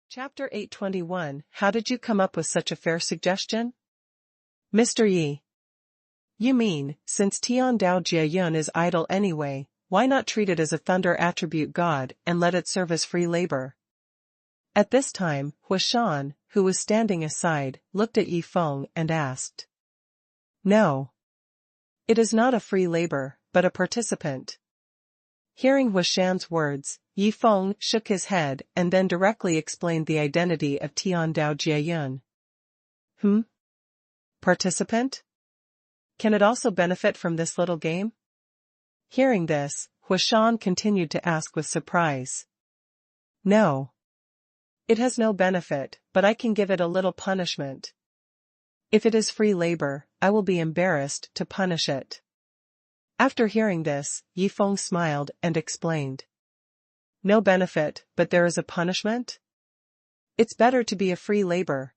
Chapter 821 How did you come up with such a fair suggestion? Mr. Yi. You mean, since Tian Dao Jiayun is idle anyway, why not treat it as a thunder attribute god and let it serve as free labor? At this time, Huashan, who was standing aside, looked at Yi Feng and asked. No. It is not a free labor, but a participant. Hearing Huashan's words, Yi Feng shook his head and then directly explained the identity of Tian Dao Jiayun. Participant? Can it also benefit from this little game? Hearing this, Huashan continued to ask with surprise. No. It has no benefit, but I can give it a little punishment. If it is free labor, I will be embarrassed to punish it. After hearing this, Yi Feng smiled and explained. No benefit, but there is a punishment? It's better to be a free labor.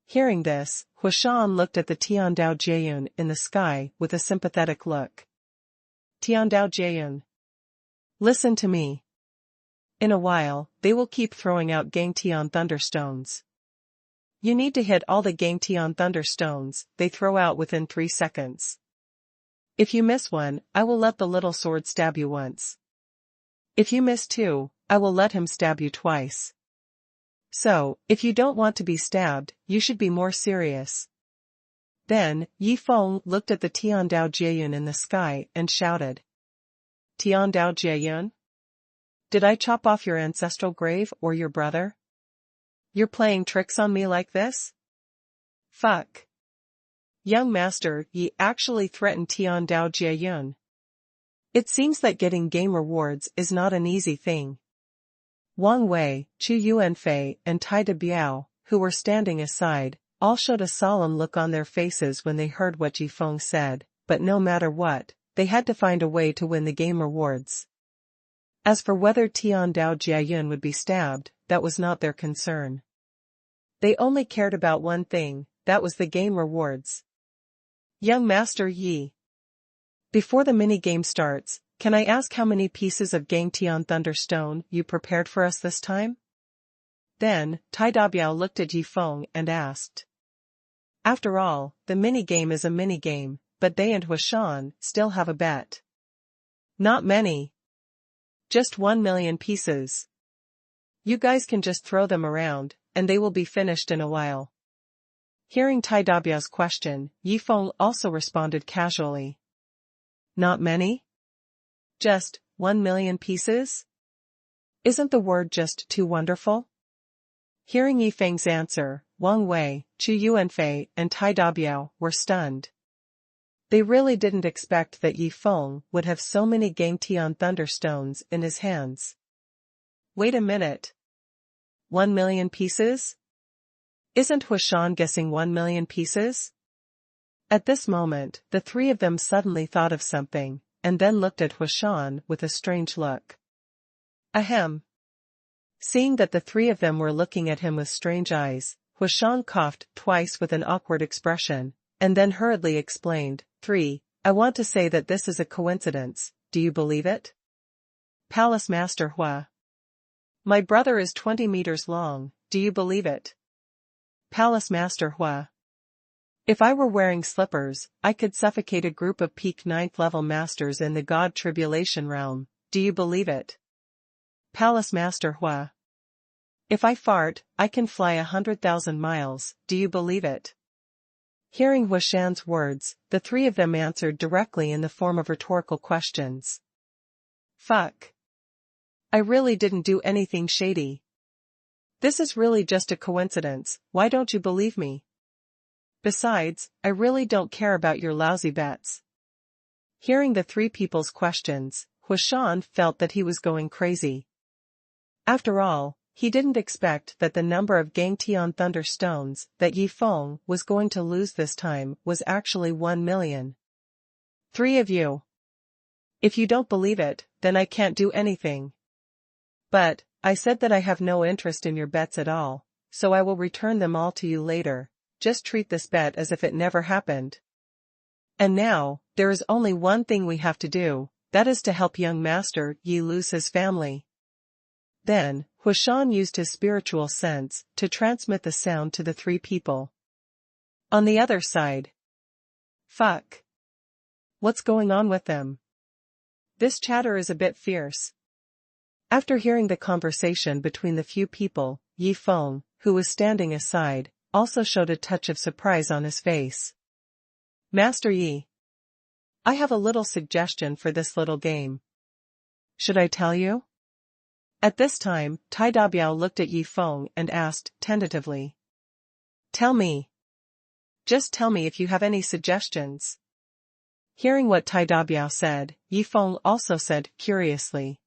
Hearing this, Huashan looked at the Tian Dao Jiayun in the sky with a sympathetic look. Tian Dao Jiayun. Listen to me. In a while, they will keep throwing out Gang Tian thunderstones. You need to hit all the Gang Tian thunderstones they throw out within 3 seconds. If you miss one, I will let the little sword stab you once. If you miss 2, I will let him stab you twice. So, if you don't want to be stabbed, you should be more serious. Then, Yi Feng looked at the Tian Dao Jiayun in the sky and shouted. Tian Dao Jiayun? Did I chop off your ancestral grave or your brother? You're playing tricks on me like this? Fuck. Young Master Yi actually threatened Tian Dao Jiayun. It seems that getting game rewards is not an easy thing. Wang Wei, Chu Yuanfei and Tai De Biao, who were standing aside, all showed a solemn look on their faces when they heard what Yi Feng said, but no matter what, they had to find a way to win the game rewards. As for whether Tian Dao Jiayun would be stabbed, that was not their concern. They only cared about one thing, that was the game rewards. Young Master Yi. Before the mini-game starts, can I ask how many pieces of Gang Tian Thunderstone you prepared for us this time? Then, Tai Dabiao looked at Yi Feng and asked. After all, the mini-game is a mini-game, but they and Huashan still have a bet. Not many. Just 1 million pieces. You guys can just throw them around, and they will be finished in a while. Hearing Tai Dabiao's question, Yi Feng also responded casually. Not many? Just 1 million pieces? Isn't the word just too wonderful? Hearing Yi Feng's answer, Wang Wei, Chu Yuanfei and Tai Dabiao were stunned. They really didn't expect that Yi Feng would have so many Gang Tian thunderstones in his hands. Wait a minute. 1 million pieces? Isn't Huashan guessing 1 million pieces? At this moment, the three of them suddenly thought of something, and then looked at Huashan with a strange look. Ahem. Seeing that the three of them were looking at him with strange eyes, Huashan coughed twice with an awkward expression, and then hurriedly explained, 3. I want to say that this is a coincidence, do you believe it? Palace Master Hua. My brother is 20 meters long, do you believe it? Palace Master Hua. If I were wearing slippers, I could suffocate a group of peak 9th level masters in the God Tribulation realm, do you believe it? Palace Master Hua. If I fart, I can fly 100,000 miles, do you believe it? Hearing Huashan's words, the three of them answered directly in the form of rhetorical questions. Fuck. I really didn't do anything shady. This is really just a coincidence, why don't you believe me? Besides, I really don't care about your lousy bets. Hearing the three people's questions, Huashan felt that he was going crazy. After all, he didn't expect that the number of Gang Tian thunderstones that Yi Feng was going to lose this time was actually 1 million. 3 of you. If you don't believe it, then I can't do anything. But, I said that I have no interest in your bets at all, so I will return them all to you later, just treat this bet as if it never happened. And now, there is only one thing we have to do, that is to help young Master Yi lose his family. Then, Huashan used his spiritual sense to transmit the sound to the three people. On the other side. Fuck. What's going on with them? This chatter is a bit fierce. After hearing the conversation between the few people, Yi Feng, who was standing aside, also showed a touch of surprise on his face. Master Yi. I have a little suggestion for this little game. Should I tell you? At this time, Tai Dabiao looked at Yi Feng and asked, tentatively. Tell me. Just tell me if you have any suggestions. Hearing what Tai Dabiao said, Yi Feng also said, curiously.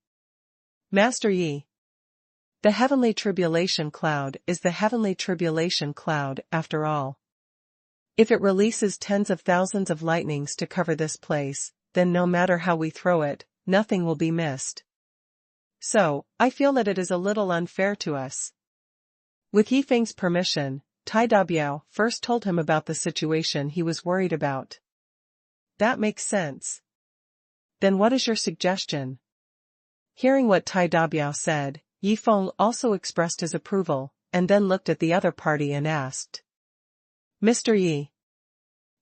Master Yi. The heavenly tribulation cloud is the heavenly tribulation cloud, after all. If it releases tens of thousands of lightnings to cover this place, then no matter how we throw it, nothing will be missed. So, I feel that it is a little unfair to us. With Yi Feng's permission, Tai Dabiao first told him about the situation he was worried about. That makes sense. Then what is your suggestion? Hearing what Tai Dabiao said, Yi Feng also expressed his approval, and then looked at the other party and asked. Mr. Yi.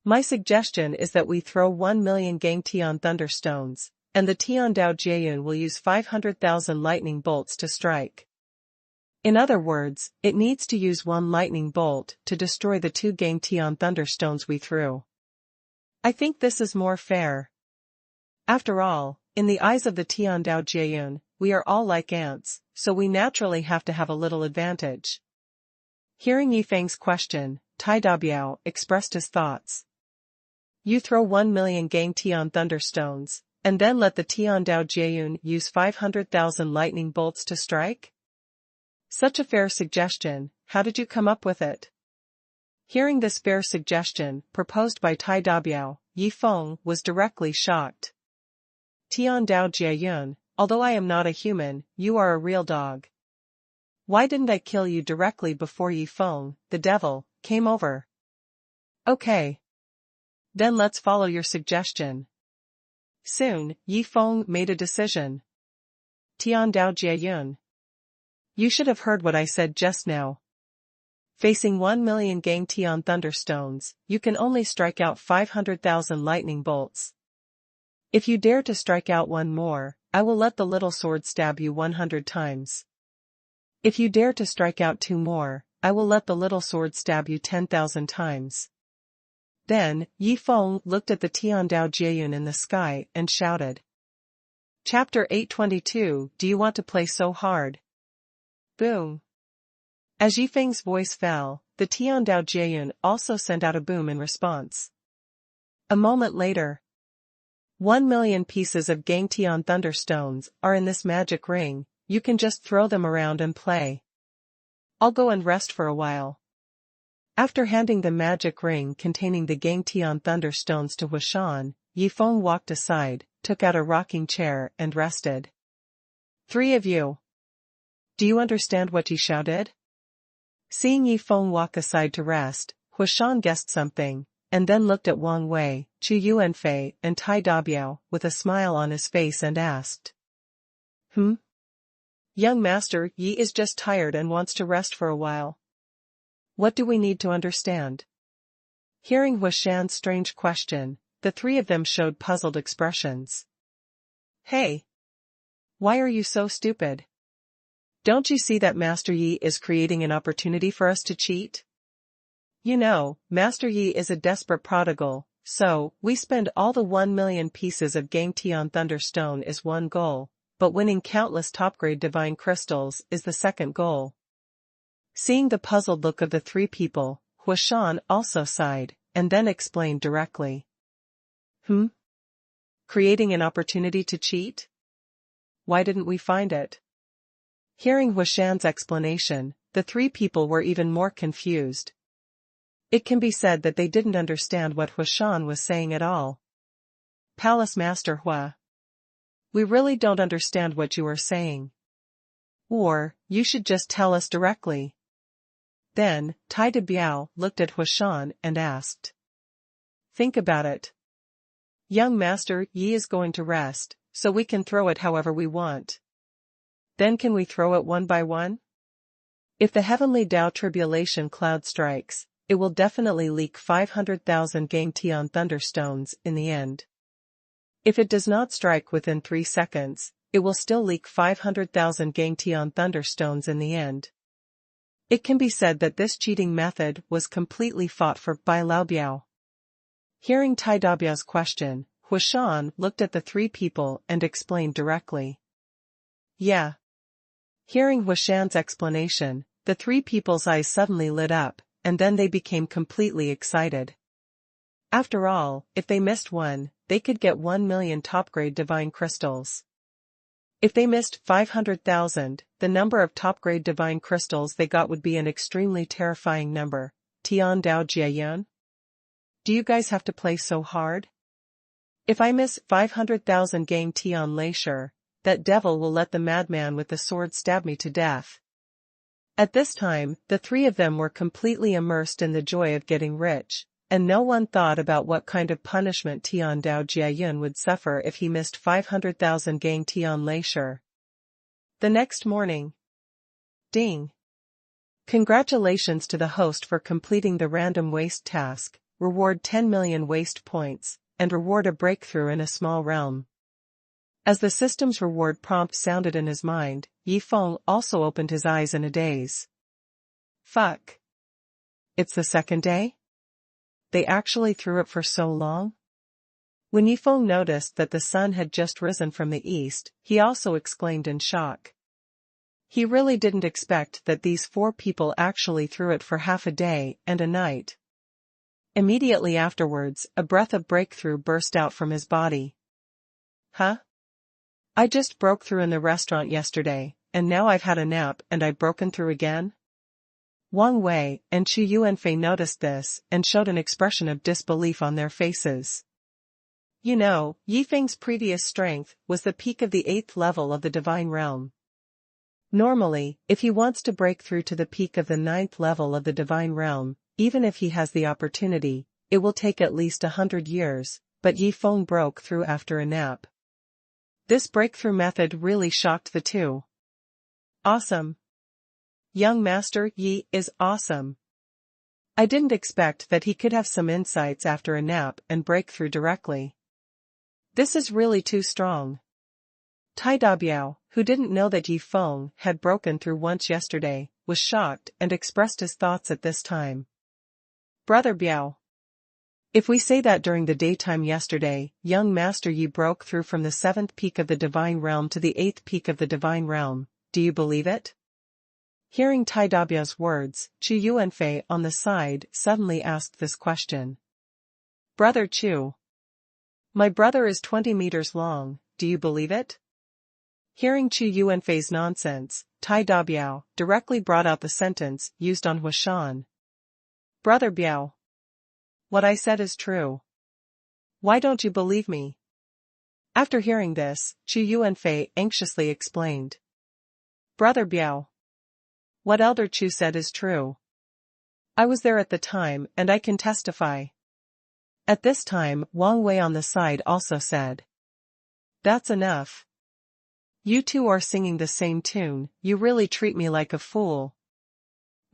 My suggestion is that we throw 1 million Gang Tian thunderstones, and the Tian Dao Jieyun will use 500,000 lightning bolts to strike. In other words, it needs to use one lightning bolt to destroy the 2 Gang Tian thunderstones we threw. I think this is more fair. After all, in the eyes of the Tian Dao Jieyun, we are all like ants, so we naturally have to have a little advantage. Hearing Yi Feng's question, Tai Dabiao expressed his thoughts. You throw 1 million Gang Tian thunderstones, and then let the Tian Dao Jieyun use 500,000 lightning bolts to strike? Such a fair suggestion, how did you come up with it? Hearing this fair suggestion, proposed by Tai Dabiao, Yi Feng was directly shocked. Tian Dao Jieyun, although I am not a human, you are a real dog. Why didn't I kill you directly before Yi Feng, the devil, came over? Okay. Then let's follow your suggestion. Soon, Yi Feng made a decision. Tian Dao Jieyun. You should have heard what I said just now. Facing 1 million Gang Tian thunderstones, you can only strike out 500,000 lightning bolts. If you dare to strike out one more, I will let the little sword stab you 100 times. If you dare to strike out 2 more, I will let the little sword stab you 10,000 times. Then, Yi Feng looked at the Tian Dao Jieyun in the sky and shouted. Chapter 822, Do you want to play so hard? Boom. As Yi Feng's voice fell, the Tian Dao Jieyun also sent out a boom in response. A moment later. 1 million pieces of Gang Tian thunderstones are in this magic ring, you can just throw them around and play. I'll go and rest for a while. After handing the magic ring containing the Gang Tian thunderstones to Huashan, Yi Feng walked aside, took out a rocking chair and rested. 3 of you. Do you understand what he shouted? Seeing Yi Feng walk aside to rest, Huashan guessed something, and then looked at Wang Wei, Chu Yuanfei and Tai Dabiao with a smile on his face and asked. Young Master Yi is just tired and wants to rest for a while. What do we need to understand? Hearing Huashan's strange question, the 3 of them showed puzzled expressions. Hey! Why are you so stupid? Don't you see that Master Yi is creating an opportunity for us to cheat? You know, Master Yi is a desperate prodigal, so, we spend all the 1 million pieces of Gang Tian Thunderstone is one goal, but winning countless top-grade divine crystals is the second goal. Seeing the puzzled look of the 3 people, Huashan also sighed, and then explained directly. Creating an opportunity to cheat? Why didn't we find it? Hearing Huashan's explanation, the 3 people were even more confused. It can be said that they didn't understand what Huashan was saying at all. Palace Master Hua. We really don't understand what you are saying. Or, you should just tell us directly. Then, Tai Dabiao looked at Huashan and asked. Think about it. Young Master Yi is going to rest, so we can throw it however we want. Then can we throw it one by one? If the heavenly Tao tribulation cloud strikes, it will definitely leak 500,000 gang Tian thunderstones in the end. If it does not strike within 3 seconds, it will still leak 500,000 gang Tian thunderstones in the end. It can be said that this cheating method was completely fought for by Lao Biao. Hearing Tai Dabiao's question, Huashan looked at the three people and explained directly. Yeah. Hearing Huashan's explanation, the three people's eyes suddenly lit up, and then they became completely excited. After all, if they missed one, they could get 1 million top-grade divine crystals. If they missed 500,000, the number of top-grade divine crystals they got would be an extremely terrifying number. Tian Dao Jiayun? Do you guys have to play so hard? If I miss 500,000 gang Tian Leisure, that devil will let the madman with the sword stab me to death. At this time, the three of them were completely immersed in the joy of getting rich, and no one thought about what kind of punishment Tian Dao Jiayun would suffer if he missed 500,000 gang Tian Leisure. The next morning. Ding! Congratulations to the host for completing the random waste task, reward 10 million waste points, and reward a breakthrough in a small realm. As the system's reward prompt sounded in his mind, Yi Feng also opened his eyes in a daze. Fuck. It's the second day? They actually threw it for so long? When Yi Feng noticed that the sun had just risen from the east, he also exclaimed in shock. He really didn't expect that these four people actually threw it for half a day and a night. Immediately afterwards, a breath of breakthrough burst out from his body. Huh? I just broke through in the restaurant yesterday, and now I've had a nap and I've broken through again? Wang Wei and Chu Yuanfei noticed this and showed an expression of disbelief on their faces. You know, Yi Feng's previous strength was the peak of the 8th level of the divine realm. Normally, if he wants to break through to the peak of the 9th level of the divine realm, even if he has the opportunity, it will take at least 100 years, but Yi Feng broke through after a nap. This breakthrough method really shocked the two. Awesome. Young Master Yi is awesome. I didn't expect that he could have some insights after a nap and break through directly. This is really too strong. Tai Dabiao, who didn't know that Yi Feng had broken through once yesterday, was shocked and expressed his thoughts at this time. Brother Biao. If we say that during the daytime yesterday, young Master Yi broke through from the 7th peak of the divine realm to the 8th peak of the divine realm, do you believe it? Hearing Tai Dabiao's words, Chu Yuanfei on the side suddenly asked this question. Brother Chu. My brother is 20 meters long, do you believe it? Hearing Chu Yuanfei's nonsense, Tai Dabiao directly brought out the sentence used on Huashan. Brother Biao. What I said is true. Why don't you believe me? After hearing this, Chu Yuanfei anxiously explained. Brother Biao. What Elder Chu said is true. I was there at the time and I can testify. At this time, Wang Wei on the side also said. That's enough. You two are singing the same tune, you really treat me like a fool.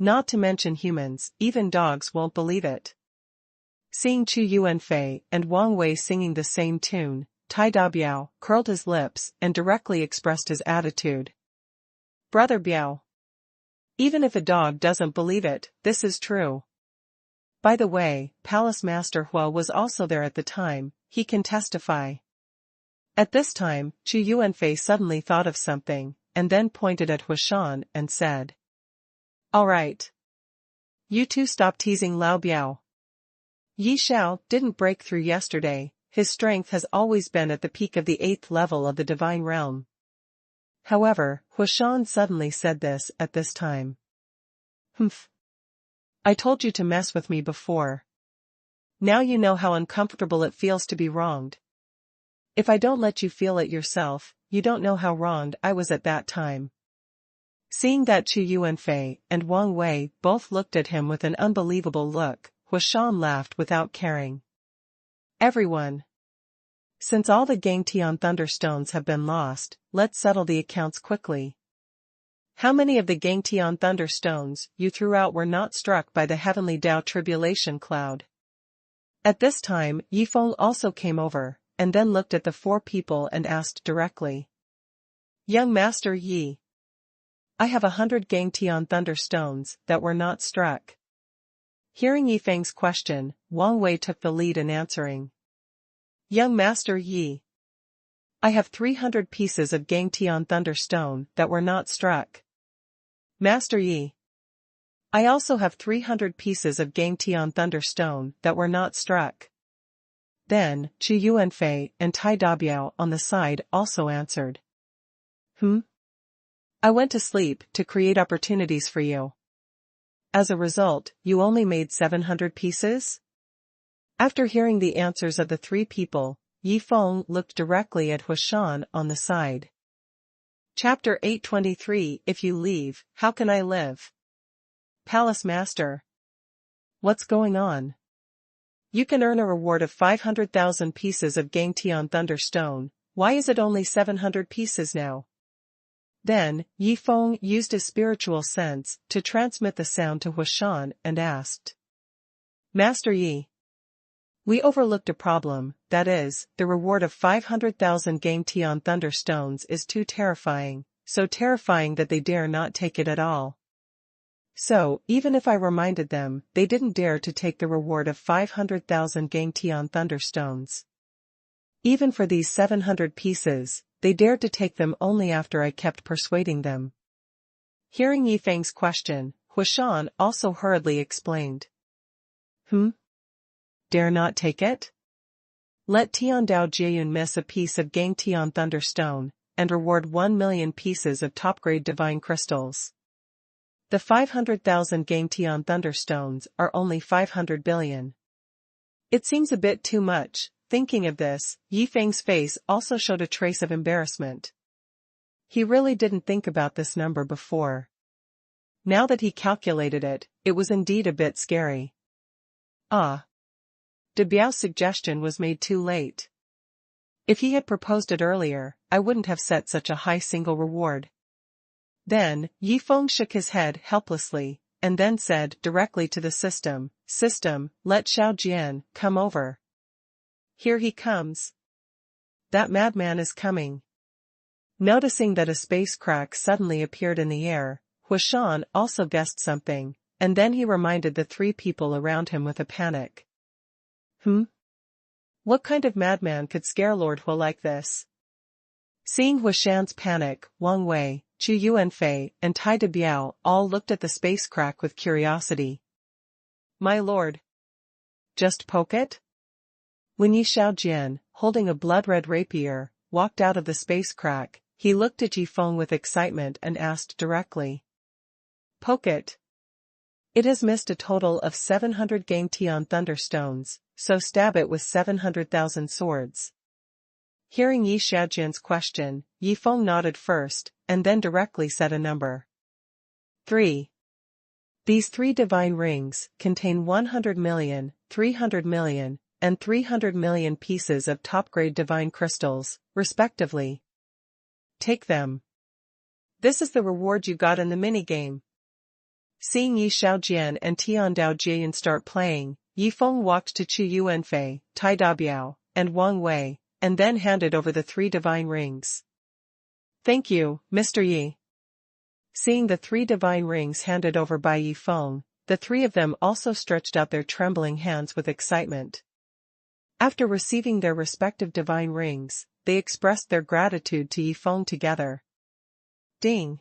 Not to mention humans, even dogs won't believe it. Seeing Chu Yuanfei and Wang Wei singing the same tune, Tai Dabiao curled his lips and directly expressed his attitude. Brother Biao. Even if a dog doesn't believe it, this is true. By the way, Palace Master Hua was also there at the time, he can testify. At this time, Chu Yuanfei suddenly thought of something, and then pointed at Huashan and said. All right. You two stop teasing Lao Biao. Yi Xiao didn't break through yesterday, his strength has always been at the peak of the 8th level of the divine realm. However, Huashan suddenly said this at this time. Humph. I told you to mess with me before. Now you know how uncomfortable it feels to be wronged. If I don't let you feel it yourself, you don't know how wronged I was at that time. Seeing that Chu Yuanfei and Wang Wei both looked at him with an unbelievable look, Huashan laughed without caring. Everyone. Since all the Gangtian thunderstones have been lost, let's settle the accounts quickly. How many of the Gangtian thunderstones you threw out were not struck by the heavenly Tao tribulation cloud? At this time, Yifeng also came over, and then looked at the four people and asked directly. Young Master Yi, I have 100 Gangtian thunderstones that were not struck. Hearing Yifeng's question, Wang Wei took the lead in answering. Young Master Yi, I have 300 pieces of Gangtian thunderstone that were not struck. Master Yi, I also have 300 pieces of Gangtian thunderstone that were not struck. Then, Chu Yuanfei and Tai Dabiao on the side also answered. I went to sleep to create opportunities for you. As a result, you only made 700 pieces? After hearing the answers of the three people, Yifeng looked directly at Huashan on the side. Chapter 823 If you leave, how can I live? Palace Master. What's going on? You can earn a reward of 500,000 pieces of Gangtian thunderstone, why is it only 700 pieces now? Then, Yifeng used his spiritual sense to transmit the sound to Huashan and asked. Master Yi. We overlooked a problem, that is, the reward of 500,000 Gangtian thunderstones is too terrifying, so terrifying that they dare not take it at all. So, even if I reminded them, they didn't dare to take the reward of 500,000 Gangtian thunderstones. Even for these 700 pieces, they dared to take them only after I kept persuading them. Hearing Yifeng's question, Huashan also hurriedly explained. Dare not take it? Let Tiandao Jieyun miss a piece of Gangtian thunderstone, and reward 1 million pieces of top-grade divine crystals. The 500,000 Gangtian thunderstones are only 500 billion. It seems a bit too much. Thinking of this, Yifeng's face also showed a trace of embarrassment. He really didn't think about this number before. Now that he calculated it, it was indeed a bit scary. De Biao's suggestion was made too late. If he had proposed it earlier, I wouldn't have set such a high single reward. Then, Yifeng shook his head helplessly, and then said directly to the system, System, let Xiao Jian come over. Here he comes. That madman is coming. Noticing that a space crack suddenly appeared in the air, Huashan also guessed something, and then he reminded the three people around him with a panic. What kind of madman could scare Lord Hua like this? Seeing Huashan's panic, Wang Wei, Chu Yuanfei, and Tai Dabiao all looked at the space crack with curiosity. My lord. Just poke it? When Yi Xiaojian, holding a blood-red rapier, walked out of the space crack, he looked at Yifeng with excitement and asked directly. Poke it. It has missed a total of 700 Gangtian thunderstones, so stab it with 700,000 swords. Hearing Yi Xiaojian's question, Yifeng nodded first, and then directly said a number. 3. These 3 divine rings contain 100 million, 300 million, and 300 million pieces of top-grade divine crystals, respectively. Take them. This is the reward you got in the minigame. Seeing Yi Xiaojian and Tiandao Jieyun start playing, Yifeng walked to Chu Yuanfei, Tai Dabiao, and Wang Wei, and then handed over the 3 divine rings. Thank you, Mr. Yi. Seeing the 3 divine rings handed over by Yifeng, the 3 of them also stretched out their trembling hands with excitement. After receiving their respective divine rings, they expressed their gratitude to Yifeng together. Ding!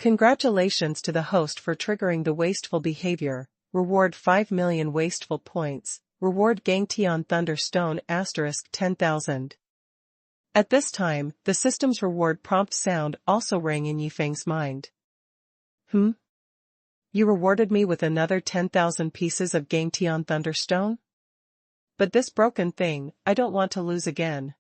Congratulations to the host for triggering the wasteful behavior. Reward 5 million wasteful points. Reward Gangtian Thunderstone * 10,000. At this time, the system's reward prompt sound also rang in Yifeng's mind. You rewarded me with another 10,000 pieces of Gangtian Thunderstone? But this broken thing, I don't want to lose again.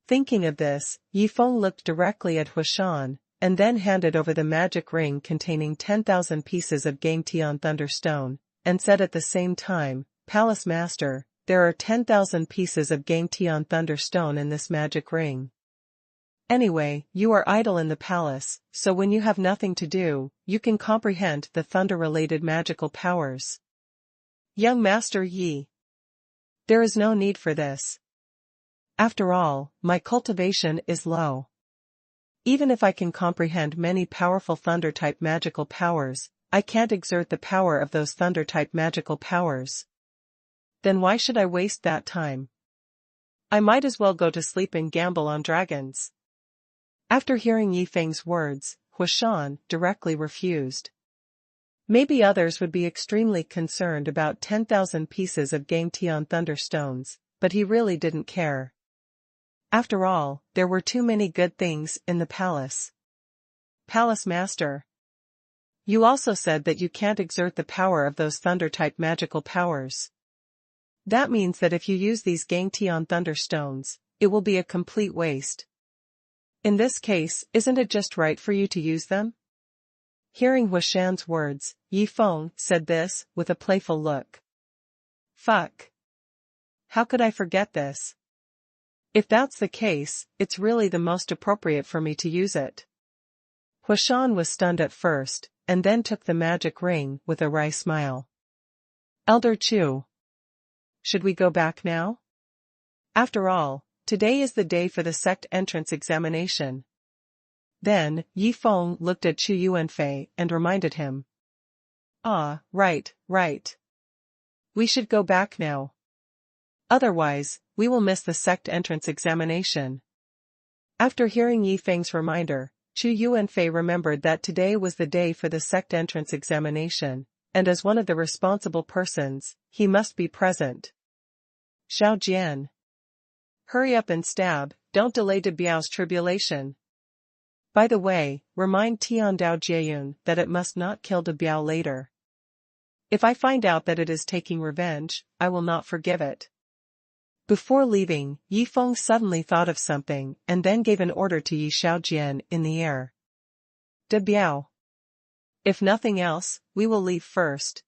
Thinking of this, Yifeng looked directly at Huashan, and then handed over the magic ring containing 10,000 pieces of Gangtian Thunderstone, and said at the same time, Palace Master, there are 10,000 pieces of Gangtian Thunderstone in this magic ring. Anyway, you are idle in the palace, so when you have nothing to do, you can comprehend the thunder-related magical powers. Young Master Yi. There is no need for this. After all, my cultivation is low. Even if I can comprehend many powerful thunder-type magical powers, I can't exert the power of those thunder-type magical powers. Then why should I waste that time? I might as well go to sleep and gamble on dragons. After hearing Yi Feng's words, Huashan directly refused. Maybe others would be extremely concerned about 10,000 pieces of Gang Tian Thunderstones, but he really didn't care. After all, there were too many good things in the palace. Palace Master. You also said that you can't exert the power of those thunder-type magical powers. That means that if you use these Gang Tian Thunderstones, it will be a complete waste. In this case, isn't it just right for you to use them? Hearing Huashan's words, Yi Feng said this with a playful look. Fuck. How could I forget this? If that's the case, it's really the most appropriate for me to use it. Huashan was stunned at first, and then took the magic ring with a wry smile. Elder Chu. Should we go back now? After all, today is the day for the sect entrance examination. Then, Yi Feng looked at Chu Yuanfei and reminded him. Ah, right. We should go back now. Otherwise, we will miss the sect entrance examination. After hearing Yi Feng's reminder, Chu Yuanfei remembered that today was the day for the sect entrance examination, and as one of the responsible persons, he must be present. Xiao Jian. Hurry up and stab, don't delay De Biao's tribulation. By the way, remind Tian Dao Jieyun that it must not kill De Biao later. If I find out that it is taking revenge, I will not forgive it. Before leaving, Yi Feng suddenly thought of something and then gave an order to Yi Xiaojian in the air. De Biao. If nothing else, we will leave first.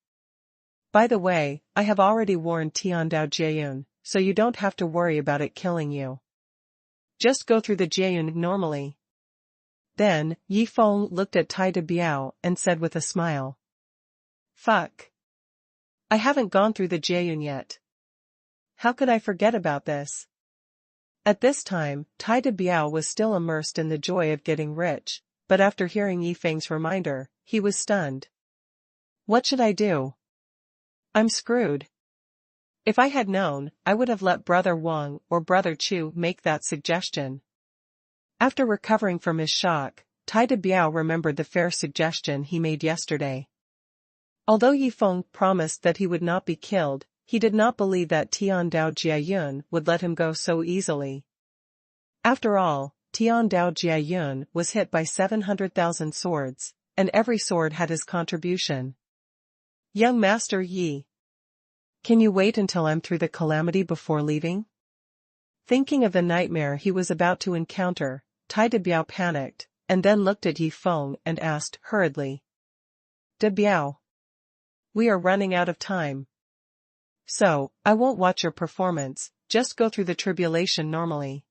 By the way, I have already warned Tian Dao Jieyun, so you don't have to worry about it killing you. Just go through the Jieyun normally. Then, Yi Feng looked at Tai De Biao and said with a smile. Fuck. I haven't gone through the Jieyun yet. How could I forget about this? At this time, Tai De Biao was still immersed in the joy of getting rich, but after hearing Yi Feng's reminder, he was stunned. What should I do? I'm screwed. If I had known, I would have let Brother Wang or Brother Chu make that suggestion. After recovering from his shock, Tai De Biao remembered the fair suggestion he made yesterday. Although Yi Feng promised that he would not be killed, he did not believe that Tian Dao Jieyun would let him go so easily. After all, Tian Dao Jieyun was hit by 700,000 swords, and every sword had his contribution. Young Master Yi. Can you wait until I'm through the calamity before leaving? Thinking of the nightmare he was about to encounter, Tai De Biao panicked, and then looked at Yi Feng and asked hurriedly. De Biao. We are running out of time. So, I won't watch your performance, just go through the tribulation normally.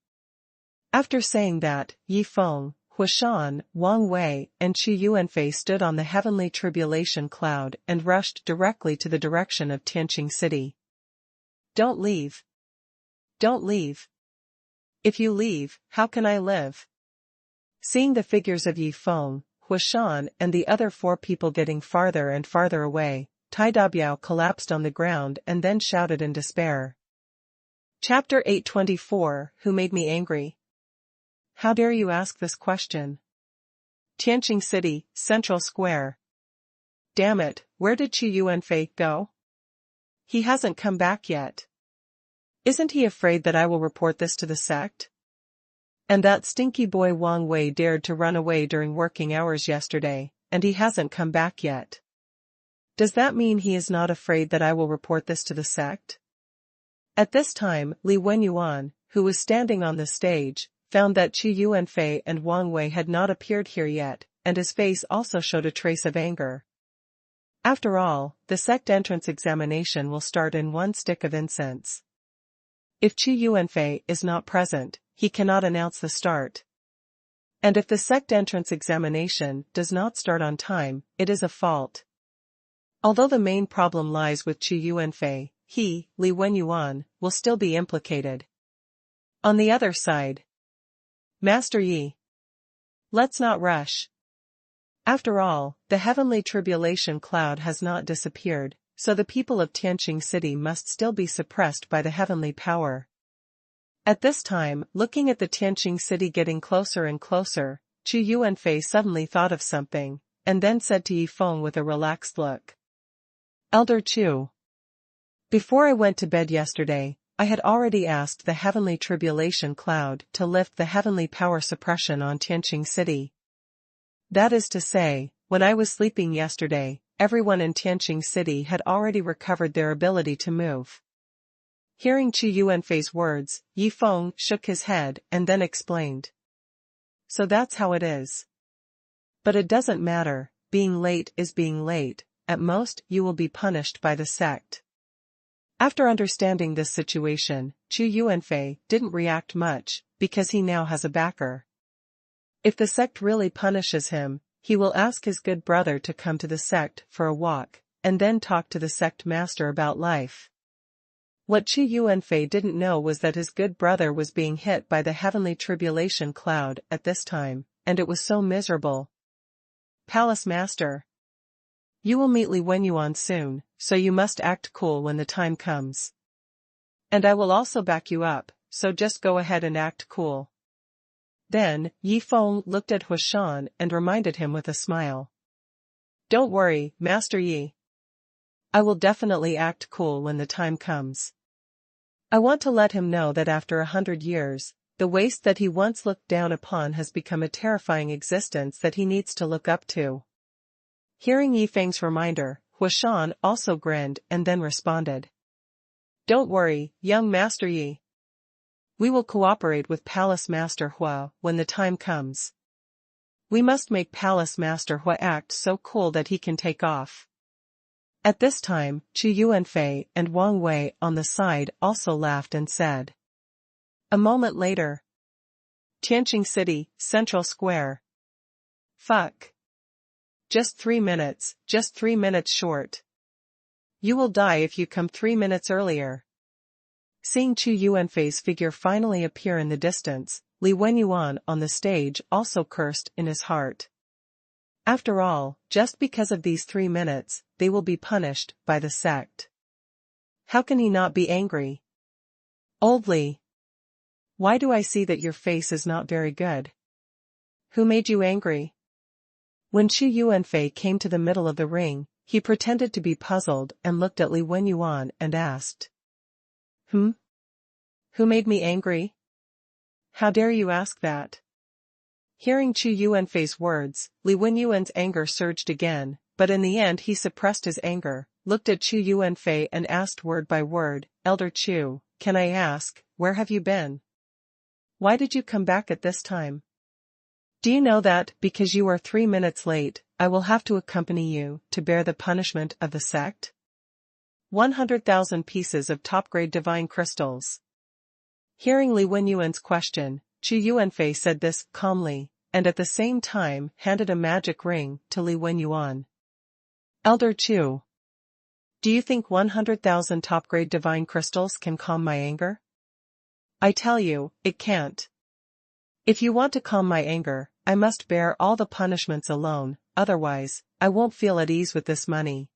After saying that, Yi Feng, Huashan, Wang Wei, and Chu Yuanfei stood on the heavenly tribulation cloud and rushed directly to the direction of Tianqing City. Don't leave. Don't leave. If you leave, how can I live? Seeing the figures of Yi Feng, Huashan and the other four people getting farther and farther away, Tai De Biao collapsed on the ground and then shouted in despair. Chapter 824, Who Made Me Angry? How dare you ask this question? Tianqing City, Central Square. Damn it, where did Chu Yuanfei go? He hasn't come back yet. Isn't he afraid that I will report this to the sect? And that stinky boy Wang Wei dared to run away during working hours yesterday, and he hasn't come back yet. Does that mean he is not afraid that I will report this to the sect? At this time, Li Wenyuan, who was standing on the stage, found that Chu Yuanfei and Wang Wei had not appeared here yet, and his face also showed a trace of anger. After all, the sect entrance examination will start in one stick of incense. If Chu Yuanfei is not present, he cannot announce the start. And if the sect entrance examination does not start on time, it is a fault. Although the main problem lies with Chu Yuanfei, he, Li Wenyuan, will still be implicated. On the other side, Master Yi. Let's not rush. After all, the heavenly tribulation cloud has not disappeared, so the people of Tianqing City must still be suppressed by the heavenly power. At this time, looking at the Tianqing City getting closer and closer, Chu Yuanfei suddenly thought of something, and then said to Yi Feng with a relaxed look. Elder Chu. Before I went to bed yesterday, I had already asked the heavenly tribulation cloud to lift the heavenly power suppression on Tianqing City. That is to say, when I was sleeping yesterday, everyone in Tianqing City had already recovered their ability to move. Hearing Chu Yuanfei's words, Yi Feng shook his head and then explained. So that's how it is. But it doesn't matter, being late is being late, at most you will be punished by the sect. After understanding this situation, Chu Yuanfei didn't react much, because he now has a backer. If the sect really punishes him, he will ask his good brother to come to the sect for a walk, and then talk to the sect master about life. What Chu Yuanfei didn't know was that his good brother was being hit by the heavenly tribulation cloud at this time, and it was so miserable. Palace Master. You will meet Li Wenyuan soon, so you must act cool when the time comes. And I will also back you up, so just go ahead and act cool. Then, Yi Feng looked at Huashan and reminded him with a smile. Don't worry, Master Yi. I will definitely act cool when the time comes. I want to let him know that after 100 years, the waste that he once looked down upon has become a terrifying existence that he needs to look up to. Hearing Yi Feng's reminder, Huashan also grinned and then responded. Don't worry, young Master Yi. We will cooperate with Palace Master Hua when the time comes. We must make Palace Master Hua act so cool that he can take off. At this time, Chu Yuanfei and Wang Wei on the side also laughed and said. A moment later. Tianqing City, Central Square. Fuck. Just 3 minutes short. You will die if you come 3 minutes earlier. Seeing Chu Yuanfei's figure finally appear in the distance, Li Wenyuan on the stage also cursed in his heart. After all, just because of these 3 minutes, they will be punished by the sect. How can he not be angry? Old Li. Why do I see that your face is not very good? Who made you angry? When Chu Yuanfei came to the middle of the ring, he pretended to be puzzled and looked at Li Wenyuan and asked. Who made me angry? How dare you ask that? Hearing Chu Yuanfei's words, Li Wenyuan's anger surged again, but in the end he suppressed his anger, looked at Chu Yuanfei and asked word by word, Elder Chu, can I ask, where have you been? Why did you come back at this time? Do you know that, because you are 3 minutes late, I will have to accompany you to bear the punishment of the sect? 100,000 pieces of top-grade divine crystals. Hearing Li Wenyuan's question, Chu Yuanfei said this calmly, and at the same time handed a magic ring to Li Wenyuan. Elder Chu. Do you think 100,000 top-grade divine crystals can calm my anger? I tell you, it can't. If you want to calm my anger, I must bear all the punishments alone, otherwise, I won't feel at ease with this money.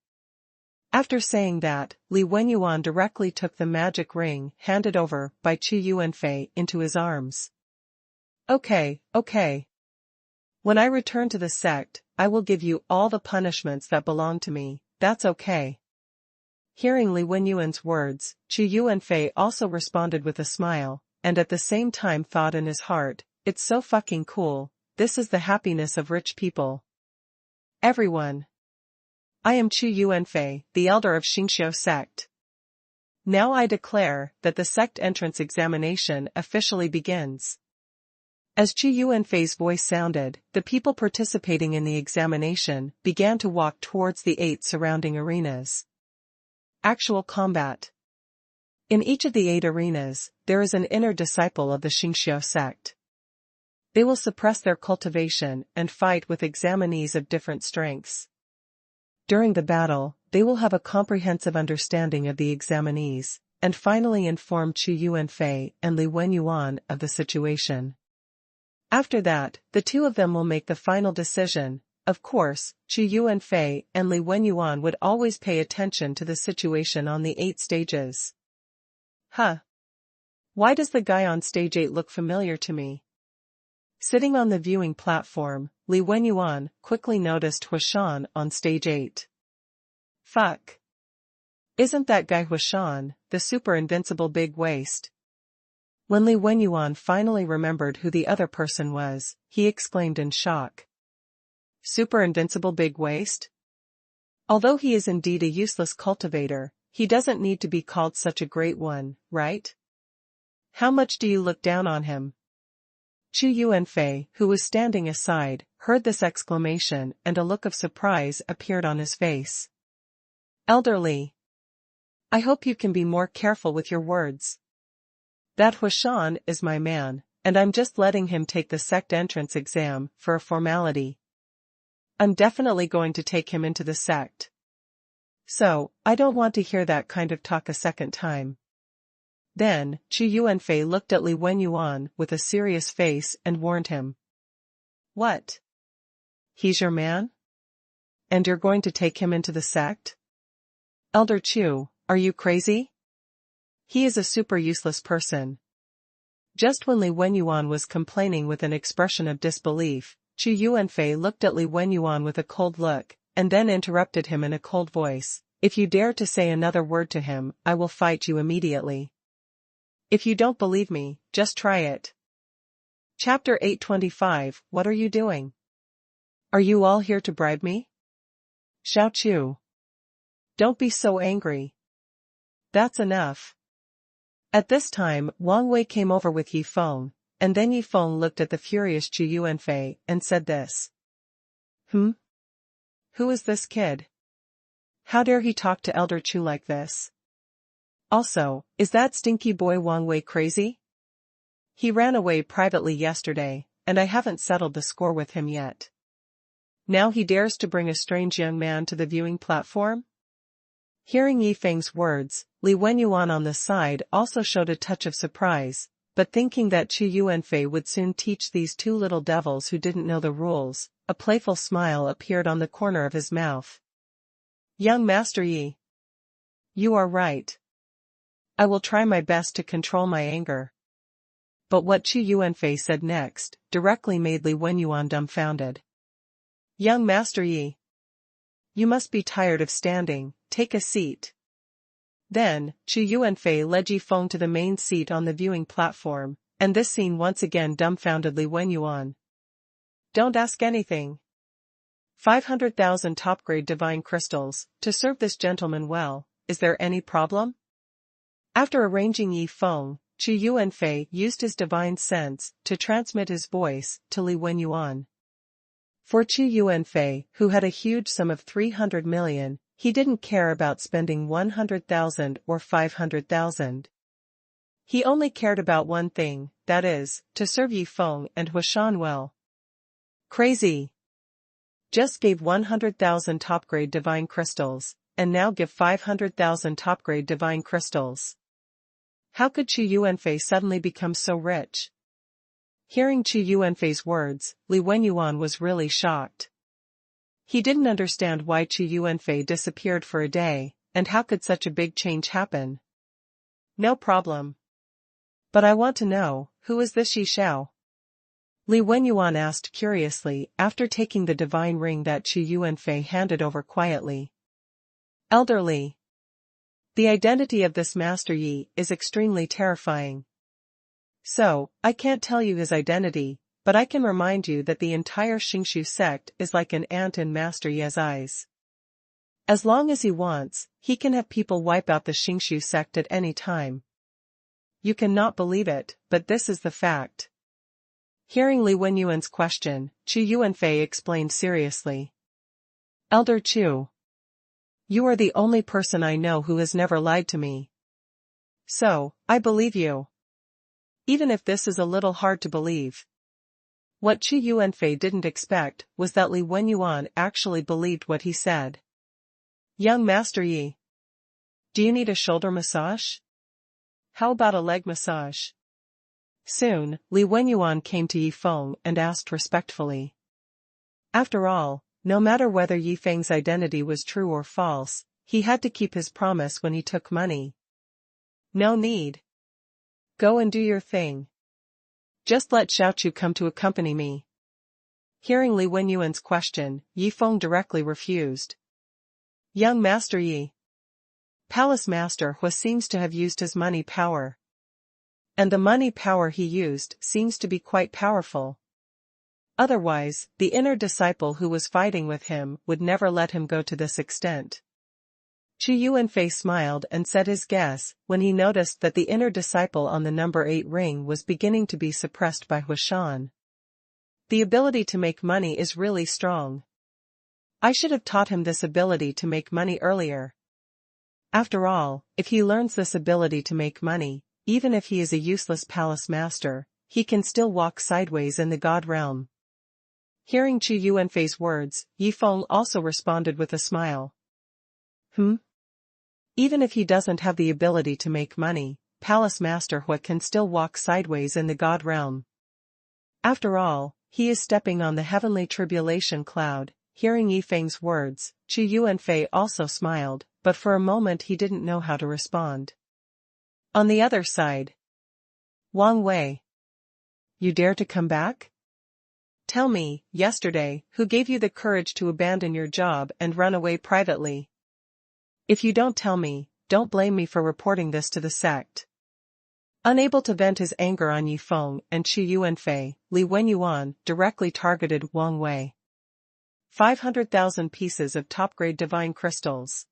After saying that, Li Wenyuan directly took the magic ring handed over by Chu Yuanfei into his arms. Okay. When I return to the sect, I will give you all the punishments that belong to me, that's okay. Hearing Li Wenyuan's words, Chu Yuanfei also responded with a smile, and at the same time thought in his heart, it's so fucking cool, this is the happiness of rich people. Everyone. I am Chu Yuanfei, the elder of Xingqiu sect. Now I declare that the sect entrance examination officially begins. As Chu Yuanfei's voice sounded, the people participating in the examination began to walk towards the 8 surrounding arenas. Actual combat. In each of the 8 arenas, there is an inner disciple of the Xingqiu sect. They will suppress their cultivation and fight with examinees of different strengths. During the battle, they will have a comprehensive understanding of the examinees, and finally inform Chu Yuanfei and Li Wenyuan of the situation. After that, the two of them will make the final decision. Of course, Chu Yuanfei and Li Wenyuan would always pay attention to the situation on the 8 stages. Huh. Why does the guy on stage 8 look familiar to me? Sitting on the viewing platform, Li Wenyuan quickly noticed Huashan on stage 8. Fuck. Isn't that guy Huashan, the super invincible big waist? When Li Wenyuan finally remembered who the other person was, he exclaimed in shock. Super invincible big waist? Although he is indeed a useless cultivator, he doesn't need to be called such a great one, right? How much do you look down on him? Chu Yuanfei, who was standing aside, heard this exclamation and a look of surprise appeared on his face. Elderly. I hope you can be more careful with your words. That Huashan is my man, and I'm just letting him take the sect entrance exam for a formality. I'm definitely going to take him into the sect. So, I don't want to hear that kind of talk a second time. Then, Chu Yuanfei looked at Li Wenyuan with a serious face and warned him. What? He's your man? And you're going to take him into the sect? Elder Chu, are you crazy? He is a super useless person. Just when Li Wenyuan was complaining with an expression of disbelief, Chu Yuanfei looked at Li Wenyuan with a cold look, and then interrupted him in a cold voice. If you dare to say another word to him, I will fight you immediately. If you don't believe me, just try it. Chapter 825, What are you doing? Are you all here to bribe me? Xiao Chu. Don't be so angry. That's enough. At this time, Wang Wei came over with Yi Feng, and then Yi Feng looked at the furious Chu Yuanfei and said this. Who is this kid? How dare he talk to Elder Chu like this? Also, is that stinky boy Wang Wei crazy? He ran away privately yesterday, and I haven't settled the score with him yet. Now he dares to bring a strange young man to the viewing platform? Hearing Yi Feng's words, Li Wenyuan on the side also showed a touch of surprise, but thinking that Chu Yuanfei would soon teach these two little devils who didn't know the rules, a playful smile appeared on the corner of his mouth. Young Master Yi. You are right. I will try my best to control my anger. But what Chu Yuanfei said next, directly made Li Wenyuan dumbfounded. Young Master Yi. You must be tired of standing, take a seat. Then, Chu Yuanfei led Yi Feng to the main seat on the viewing platform, and this scene once again dumbfounded Li Wenyuan. Don't ask anything. 500,000 top-grade divine crystals, to serve this gentleman well, is there any problem? After arranging Yi Feng, Chu Yuanfei used his divine sense to transmit his voice to Li Wenyuan. For Chu Yuanfei, who had a huge sum of 300 million, he didn't care about spending 100,000 or 500,000. He only cared about one thing, that is, to serve Yi Feng and Huashan well. Crazy. Just gave 100,000 top-grade divine crystals, and now give 500,000 top-grade divine crystals. How could Chu Yuanfei suddenly become so rich? Hearing Chu Yuanfei's words, Li Wenyuan was really shocked. He didn't understand why Chu Yuanfei disappeared for a day, and how could such a big change happen? No problem. But I want to know, who is this Yi Xiao? Li Wenyuan asked curiously after taking the divine ring that Chu Yuanfei handed over quietly. Elderly. The identity of this Master Yi is extremely terrifying. So, I can't tell you his identity, but I can remind you that the entire Xingshu sect is like an ant in Master Yi's eyes. As long as he wants, he can have people wipe out the Xingshu sect at any time. You cannot believe it, but this is the fact. Hearing Li Wenyuan's question, Chu Yuanfei explained seriously. Elder Chu. You are the only person I know who has never lied to me. So, I believe you. Even if this is a little hard to believe. What Qi Yuanfei didn't expect was that Li Wenyuan actually believed what he said. Young Master Yi. Do you need a shoulder massage? How about a leg massage? Soon, Li Wenyuan came to Yi Feng and asked respectfully. After all, no matter whether Yi Feng's identity was true or false, he had to keep his promise when he took money. No need. Go and do your thing. Just let Xiaochu come to accompany me. Hearing Li Wenyuan's question, Yi Feng directly refused. Young Master Yi. Palace Master Hua seems to have used his money power. And the money power he used seems to be quite powerful. Otherwise, the inner disciple who was fighting with him would never let him go to this extent. Qi Yuanfei smiled and said his guess when he noticed that the inner disciple on the number 8 ring was beginning to be suppressed by Huashan. The ability to make money is really strong. I should have taught him this ability to make money earlier. After all, if he learns this ability to make money, even if he is a useless palace master, he can still walk sideways in the god realm. Hearing Qi Yuanfei's words, Yi Feng also responded with a smile. Even if he doesn't have the ability to make money, Palace Master Hua can still walk sideways in the god realm. After all, he is stepping on the heavenly tribulation cloud. Hearing Yi Feng's words, Qi Yuanfei also smiled, but for a moment he didn't know how to respond. On the other side. Wang Wei. You dare to come back? Tell me, yesterday, who gave you the courage to abandon your job and run away privately? If you don't tell me, don't blame me for reporting this to the sect. Unable to vent his anger on Yi Feng and Qi Yuanfei, Li Wenyuan directly targeted Wang Wei. 500,000 pieces of top-grade divine crystals.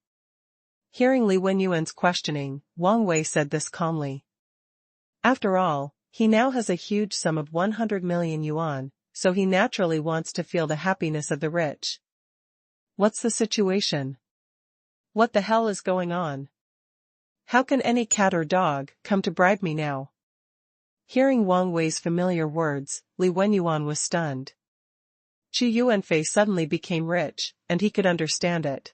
Hearing Li Wenyuan's questioning, Wang Wei said this calmly. After all, he now has a huge sum of 100 million yuan, so he naturally wants to feel the happiness of the rich. What's the situation? What the hell is going on? How can any cat or dog come to bribe me now? Hearing Wang Wei's familiar words, Li Wenyuan was stunned. Qi Yuanfei suddenly became rich, and he could understand it.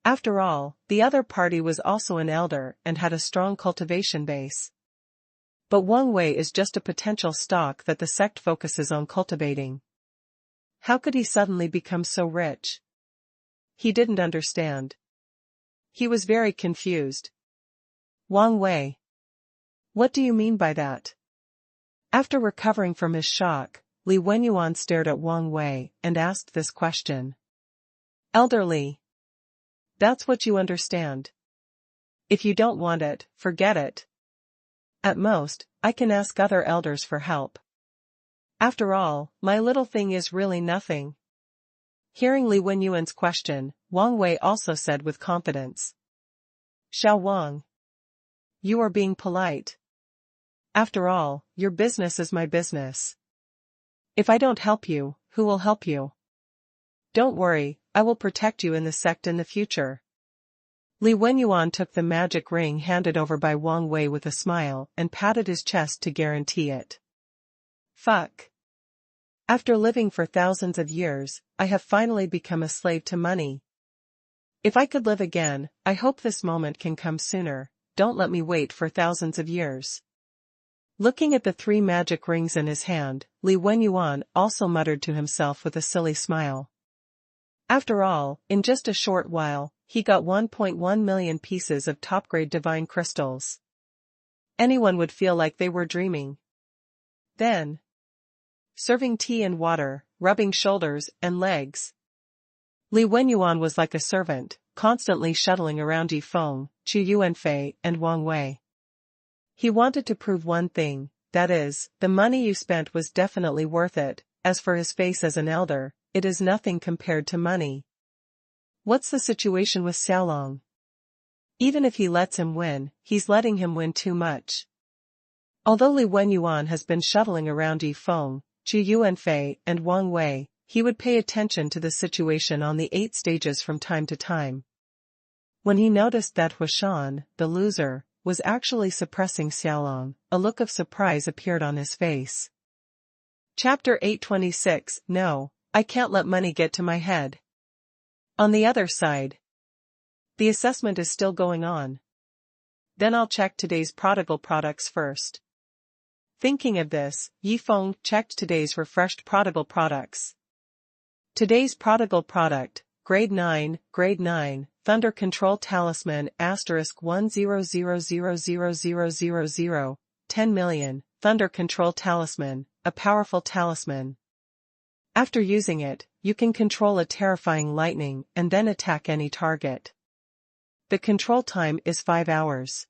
After all, the other party was also an elder and had a strong cultivation base. But Wang Wei is just a potential stock that the sect focuses on cultivating. How could he suddenly become so rich? He didn't understand. He was very confused. Wang Wei. What do you mean by that? After recovering from his shock, Li Wenyuan stared at Wang Wei and asked this question. Elderly. That's what you understand. If you don't want it, forget it. At most, I can ask other elders for help. After all, my little thing is really nothing. Hearing Li Wenyuan's question, Wang Wei also said with confidence. Xiao Wang. You are being polite. After all, your business is my business. If I don't help you, who will help you? Don't worry, I will protect you in the sect in the future. Li Wenyuan took the magic ring handed over by Wang Wei with a smile and patted his chest to guarantee it. Fuck. After living for thousands of years, I have finally become a slave to money. If I could live again, I hope this moment can come sooner. Don't let me wait for thousands of years. Looking at the 3 magic rings in his hand, Li Wenyuan also muttered to himself with a silly smile. After all, in just a short while, he got 1.1 million pieces of top-grade divine crystals. Anyone would feel like they were dreaming. Then, serving tea and water, rubbing shoulders and legs. Li Wenyuan was like a servant, constantly shuttling around Yi Feng, Qi Yuanfei and Wang Wei. He wanted to prove one thing, that is, the money you spent was definitely worth it. As for his face as an elder, it is nothing compared to money. What's the situation with Xiaolong? Even if he lets him win, he's letting him win too much. Although Li Wenyuan has been shuttling around Yi Feng, Qi Yuanfei and Wang Wei, he would pay attention to the situation on the 8 stages from time to time. When he noticed that Huashan, the loser, was actually suppressing Xiaolong, a look of surprise appeared on his face. Chapter 826. No, I can't let money get to my head. On the other side, the assessment is still going on. Then I'll check today's prodigal products first. Thinking of this, Yifeng checked today's refreshed prodigal products. Today's prodigal product, Grade 9, Thunder Control Talisman *100000000, 10 million, Thunder Control Talisman, a powerful talisman. After using it, you can control a terrifying lightning and then attack any target. The control time is 5 hours.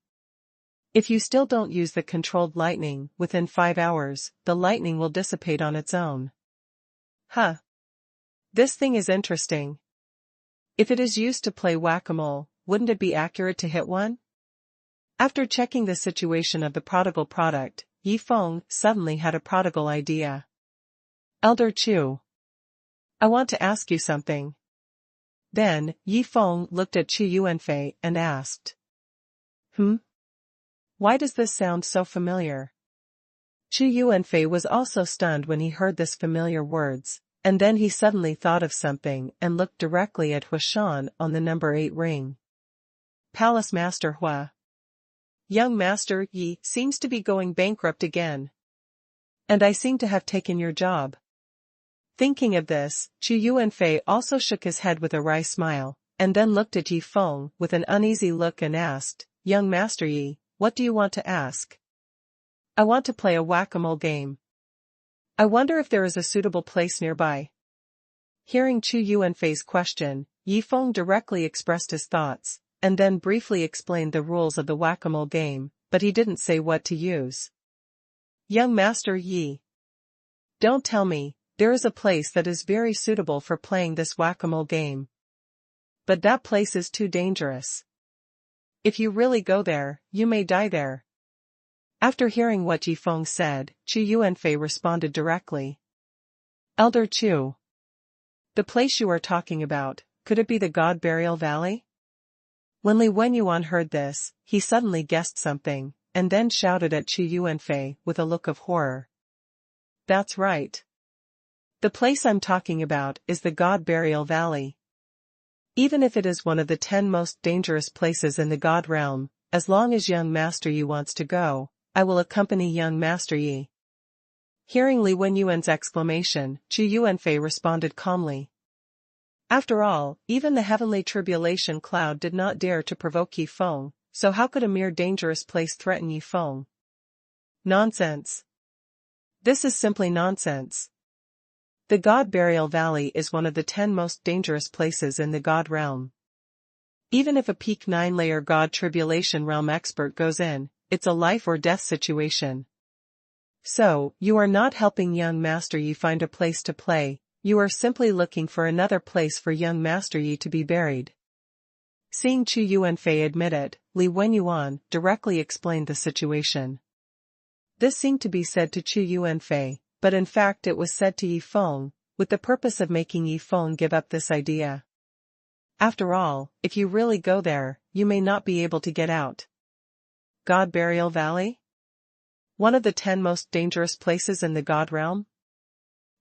If you still don't use the controlled lightning within 5 hours, the lightning will dissipate on its own. Huh. This thing is interesting. If it is used to play whack-a-mole, wouldn't it be accurate to hit one? After checking the situation of the prodigal product, Yifeng suddenly had a prodigal idea. Elder Chu, I want to ask you something. Then, Yifeng looked at Chu Yuanfei and asked. Why does this sound so familiar? Chu Yuanfei was also stunned when he heard this familiar words, and then he suddenly thought of something and looked directly at Huashan on the number 8 ring. Palace Master Hua. Young Master Yi seems to be going bankrupt again. And I seem to have taken your job. Thinking of this, Chu Yuanfei also shook his head with a wry smile, and then looked at Yifeng with an uneasy look and asked, Young Master Yi, what do you want to ask? I want to play a whack-a-mole game. I wonder if there is a suitable place nearby. Hearing Chu Yuanfei's question, Yifeng directly expressed his thoughts, and then briefly explained the rules of the whack-a-mole game, but he didn't say what to use. Young Master Yi. Don't tell me, there is a place that is very suitable for playing this whack-a-mole game. But that place is too dangerous. If you really go there, you may die there. After hearing what Yifeng said, Chu Yuanfei responded directly. Elder Chu. The place you are talking about, could it be the God Burial Valley? When Li Wenyuan heard this, he suddenly guessed something, and then shouted at Chu Yuanfei with a look of horror. That's right. The place I'm talking about is the God Burial Valley. Even if it is one of the 10 most dangerous places in the God realm, as long as young Master Yi wants to go, I will accompany young Master Yi. Hearing Li Wenyuan's exclamation, Chu Yuanfei responded calmly. After all, even the heavenly tribulation cloud did not dare to provoke Yifeng, so how could a mere dangerous place threaten Yifeng? Nonsense. This is simply nonsense. The God Burial Valley is one of the 10 most dangerous places in the God realm. Even if a peak 9-layer God Tribulation Realm expert goes in, it's a life or death situation. So, you are not helping young Master Yi find a place to play, you are simply looking for another place for young Master Yi to be buried. Seeing Chu Yuanfei admit it, Li Wenyuan directly explained the situation. This seemed to be said to Chu Yuanfei, but in fact it was said to Yifeng, with the purpose of making Yifeng give up this idea. After all, if you really go there, you may not be able to get out. God Burial Valley? One of the 10 most dangerous places in the God realm?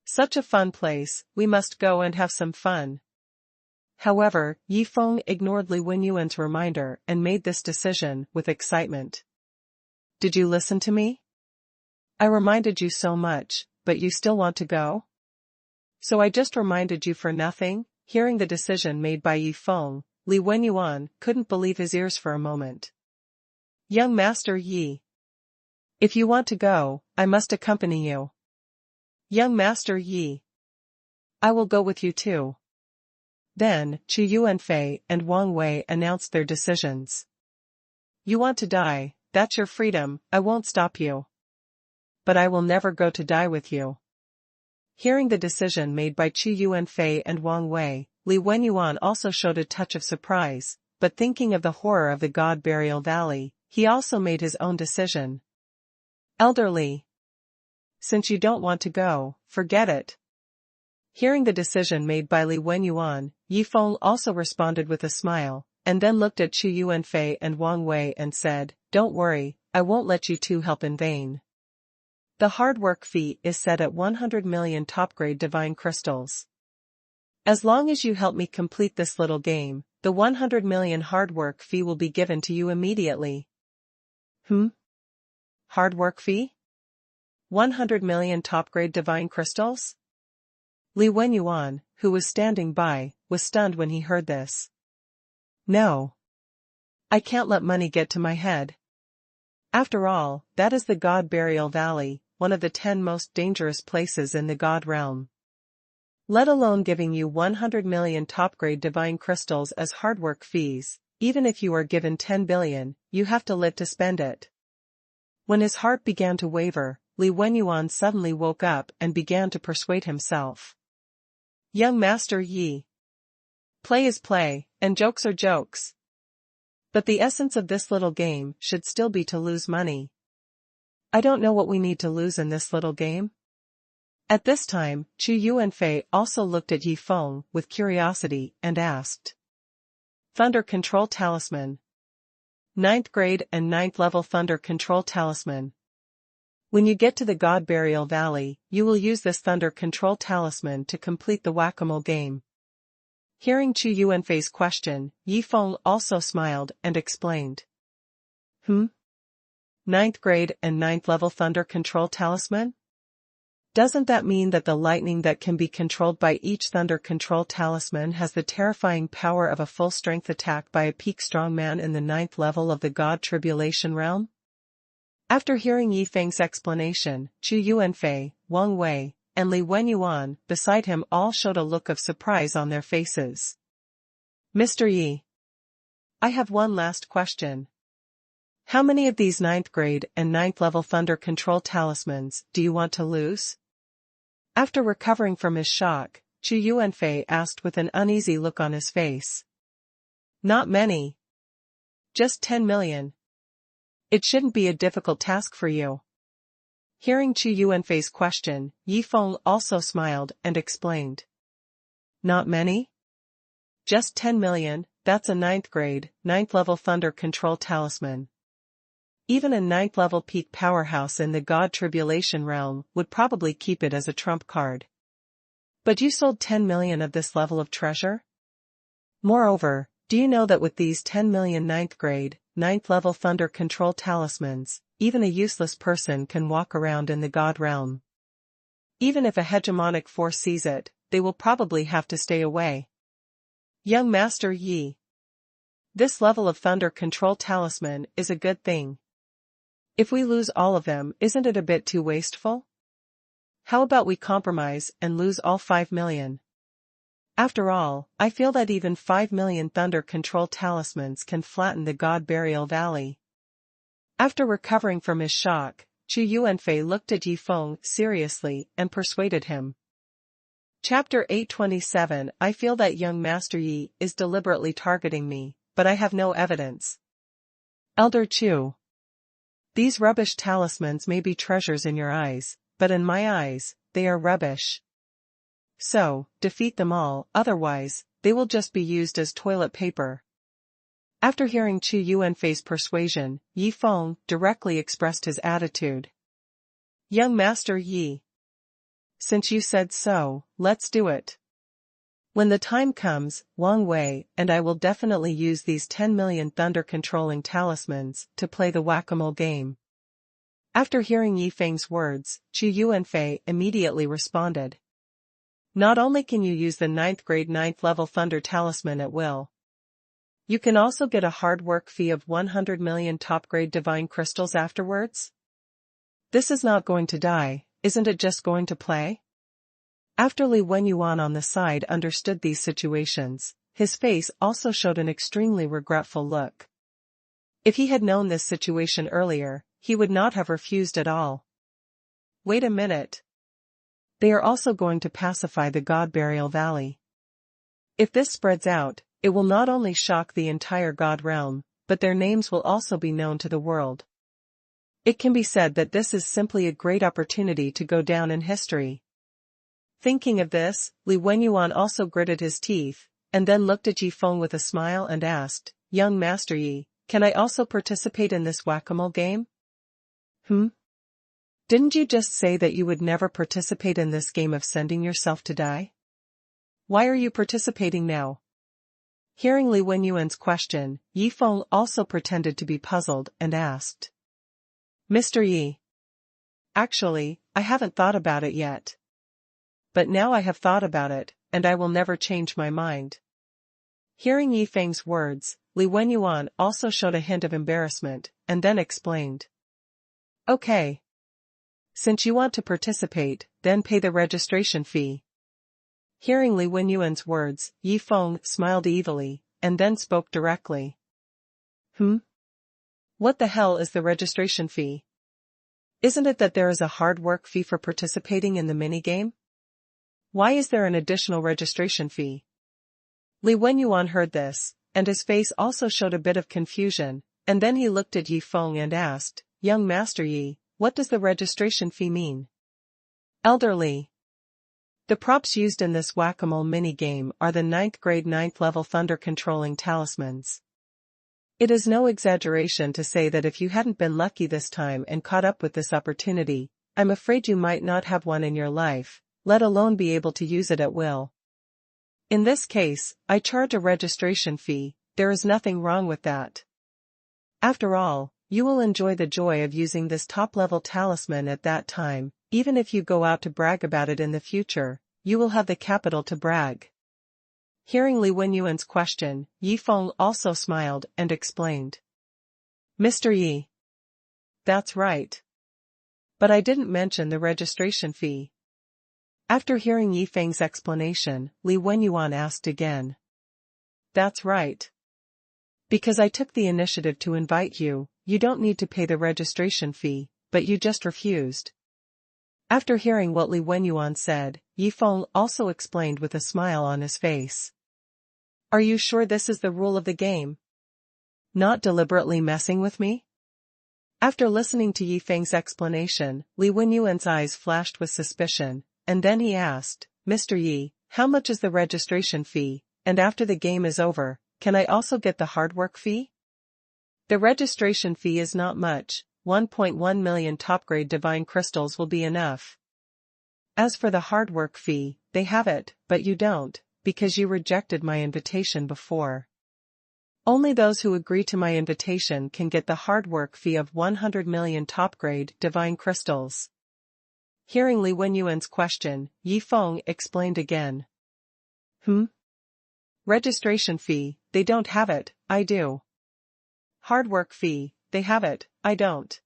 Such a fun place, we must go and have some fun. However, Yifeng ignored Li Wenyuan's reminder and made this decision with excitement. Did you listen to me? I reminded you so much, but you still want to go? So I just reminded you for nothing? Hearing the decision made by Yifeng, Li Wenyuan couldn't believe his ears for a moment. Young Master Yi. If you want to go, I must accompany you. Young Master Yi. I will go with you too. Then, Chu Yuanfei and Wang Wei announced their decisions. You want to die, that's your freedom, I won't stop you. But I will never go to die with you. Hearing the decision made by Chu Yuanfei and Wang Wei, Li Wenyuan also showed a touch of surprise, but thinking of the horror of the God Burial Valley, he also made his own decision. Elder Li. Since you don't want to go, forget it. Hearing the decision made by Li Wenyuan, Yifeng also responded with a smile, and then looked at Chu Yuanfei and Wang Wei and said, Don't worry, I won't let you two help in vain. The hard work fee is set at 100 million top-grade divine crystals. As long as you help me complete this little game, the 100 million hard work fee will be given to you immediately. Hard work fee? 100 million top-grade divine crystals? Li Wenyuan, who was standing by, was stunned when he heard this. No. I can't let money get to my head. After all, that is the God Burial Valley, one of the 10 most dangerous places in the God realm. Let alone giving you 100 million top-grade divine crystals as hard work fees, even if you are given 10 billion, you have to live to spend it. When his heart began to waver, Li Wenyuan suddenly woke up and began to persuade himself. Young Master Yi. Play is play, and jokes are jokes. But the essence of this little game should still be to lose money. I don't know what we need to lose in this little game. At this time, Chu Yuanfei also looked at Yi Feng with curiosity and asked. Thunder Control Talisman. 9th grade and 9th level Thunder Control Talisman. When you get to the God Burial Valley, you will use this Thunder Control Talisman to complete the whack-a-mole game. Hearing Chu Yuanfei's question, Yi Feng also smiled and explained. 9th grade and 9th level Thunder Control Talisman? Doesn't that mean that the lightning that can be controlled by each Thunder Control Talisman has the terrifying power of a full-strength attack by a peak strongman in the 9th level of the God Tribulation realm? After hearing Yi Feng's explanation, Chu Yuanfei, Wang Wei, and Li Wenyuan beside him all showed a look of surprise on their faces. Mr. Yi. I have one last question. How many of these 9th grade and 9th level Thunder Control Talismans do you want to lose? After recovering from his shock, Chu Yuanfei asked with an uneasy look on his face. Not many. Just 10 million. It shouldn't be a difficult task for you. Hearing Chu Yuanfei's question, Yi Feng also smiled and explained. Not many? Just 10 million, that's a 9th grade, 9th level Thunder Control Talisman. Even a 9th level peak powerhouse in the God Tribulation realm would probably keep it as a trump card. But you sold 10 million of this level of treasure? Moreover, do you know that with these 10 million 9th grade, 9th level Thunder Control Talismans, even a useless person can walk around in the God realm? Even if a hegemonic force sees it, they will probably have to stay away. Young Master Yi. This level of Thunder Control Talisman is a good thing. If we lose all of them, isn't it a bit too wasteful? How about we compromise and lose all 5 million? After all, I feel that even 5 million Thunder Control Talismans can flatten the God Burial Valley. After recovering from his shock, Chu Yuanfei looked at Yi Feng seriously and persuaded him. Chapter 827. I feel that young Master Yi is deliberately targeting me, but I have no evidence. Elder Chu. These rubbish talismans may be treasures in your eyes, but in my eyes, they are rubbish. So, defeat them all, otherwise, they will just be used as toilet paper. After hearing Chu Yuanfei's persuasion, Yi Feng directly expressed his attitude. Young Master Yi. Since you said so, let's do it. When the time comes, Wang Wei and I will definitely use these 10 million thunder-controlling talismans to play the whack-a-mole game. After hearing Yi Feng's words, Chu Yuanfei immediately responded. Not only can you use the 9th grade 9th level thunder talisman at will, you can also get a hard work fee of 100 million top-grade divine crystals afterwards? This is not going to die, isn't it just going to play? After Li Wenyuan on the side understood these situations, his face also showed an extremely regretful look. If he had known this situation earlier, he would not have refused at all. Wait a minute. They are also going to pacify the God Burial Valley. If this spreads out, it will not only shock the entire God realm, but their names will also be known to the world. It can be said that this is simply a great opportunity to go down in history. Thinking of this, Li Wenyuan also gritted his teeth, and then looked at Yi Feng with a smile and asked, Young Master Yi, can I also participate in this whack-a-mole game? Didn't you just say that you would never participate in this game of sending yourself to die? Why are you participating now? Hearing Li Wenyuan's question, Yifeng also pretended to be puzzled and asked. Mr. Yi. Actually, I haven't thought about it yet. But now I have thought about it, and I will never change my mind. Hearing Yifeng's words, Li Wenyuan also showed a hint of embarrassment, and then explained. Okay. Since you want to participate, then pay the registration fee. Hearing Li Wenyuan's words, Yifeng smiled evilly, and then spoke directly. What the hell is the registration fee? Isn't it that there is a hard work fee for participating in the minigame? Why is there an additional registration fee? Li Wenyuan heard this, and his face also showed a bit of confusion, and then he looked at Yifeng and asked, Young Master Yi, what does the registration fee mean? Elder Li. The props used in this whack-a-mole mini-game are the 9th grade 9th level thunder controlling talismans. It is no exaggeration to say that if you hadn't been lucky this time and caught up with this opportunity, I'm afraid you might not have one in your life, let alone be able to use it at will. In this case, I charge a registration fee, there is nothing wrong with that. After all, you will enjoy the joy of using this top-level talisman at that time. Even if you go out to brag about it in the future, you will have the capital to brag. Hearing Li Wenyuan's question, Yifeng also smiled and explained. Mr. Yi. That's right. But I didn't mention the registration fee. After hearing Yifeng's explanation, Li Wenyuan asked again. That's right. Because I took the initiative to invite you, you don't need to pay the registration fee, but you just refused. After hearing what Li Wenyuan said, Yifeng also explained with a smile on his face. Are you sure this is the rule of the game? Not deliberately messing with me? After listening to Yifeng's explanation, Li Wenyuan's eyes flashed with suspicion, and then he asked, Mr. Yi, how much is the registration fee, and after the game is over, can I also get the hard work fee? The registration fee is not much. 1.1 million top-grade divine crystals will be enough. As for the hard work fee, they have it, but you don't, because you rejected my invitation before. Only those who agree to my invitation can get the hard work fee of 100 million top-grade divine crystals. Hearing Li Wenyuan's question, Yifeng explained again. Registration fee, they don't have it, I do. Hard work fee, they have it, I don't.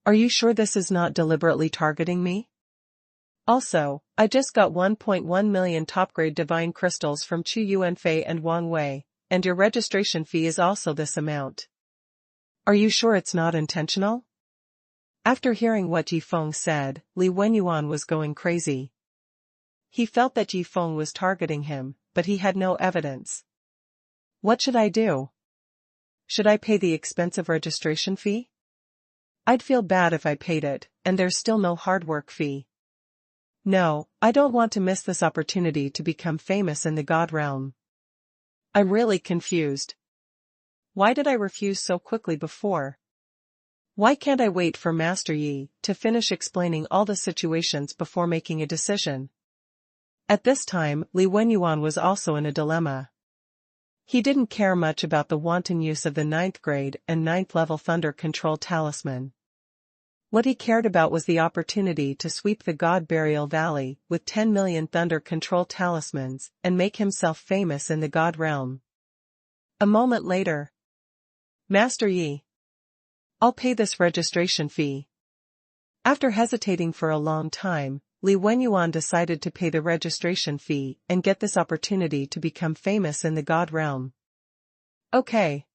Are you sure this is not deliberately targeting me? Also, I just got 1.1 million top-grade divine crystals from Chu Yuanfei and Wang Wei, and your registration fee is also this amount. Are you sure it's not intentional? After hearing what Yifeng said, Li Wenyuan was going crazy. He felt that Yifeng was targeting him, but he had no evidence. What should I do? Should I pay the expensive registration fee? I'd feel bad if I paid it, and there's still no hard work fee. No, I don't want to miss this opportunity to become famous in the God realm. I'm really confused. Why did I refuse so quickly before? Why can't I wait for Master Yi to finish explaining all the situations before making a decision? At this time, Li Wenyuan was also in a dilemma. He didn't care much about the wanton use of the 9th grade and 9th level thunder control talisman. What he cared about was the opportunity to sweep the God Burial Valley with 10 million thunder control talismans and make himself famous in the God realm. A moment later. Master Yi. I'll pay this registration fee. After hesitating for a long time, Li Wenyuan decided to pay the registration fee and get this opportunity to become famous in the God realm. Okay.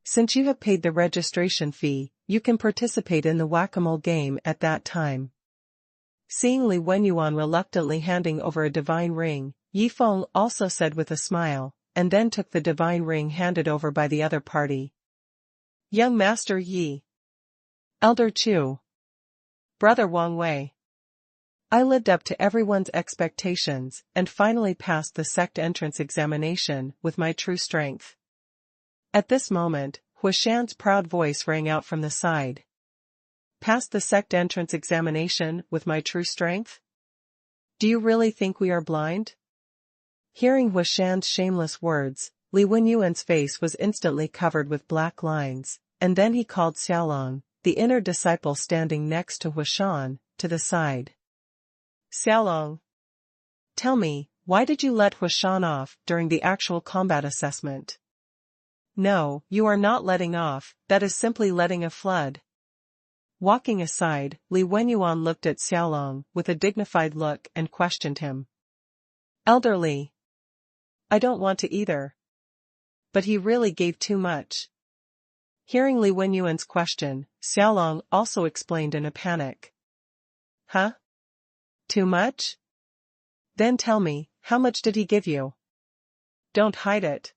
Since you have paid the registration fee, you can participate in the whack-a-mole game at that time. Seeing Li Wenyuan reluctantly handing over a divine ring, Yifeng also said with a smile, and then took the divine ring handed over by the other party. Young Master Yi. Elder Chu. Brother Wang Wei. I lived up to everyone's expectations and finally passed the sect entrance examination with my true strength. At this moment, Huashan's proud voice rang out from the side. Pass the sect entrance examination with my true strength? Do you really think we are blind? Hearing Huashan's shameless words, Li Wenyuan's face was instantly covered with black lines, and then he called Xiaolong, the inner disciple standing next to Huashan, to the side. Xiaolong, tell me, why did you let Huashan off during the actual combat assessment? No, you are not letting off, that is simply letting a flood. Walking aside, Li Wenyuan looked at Xiaolong with a dignified look and questioned him. Elder Li, I don't want to either. But he really gave too much. Hearing Li Wenyuan's question, Xiaolong also explained in a panic. Huh? Too much? Then tell me, how much did he give you? Don't hide it.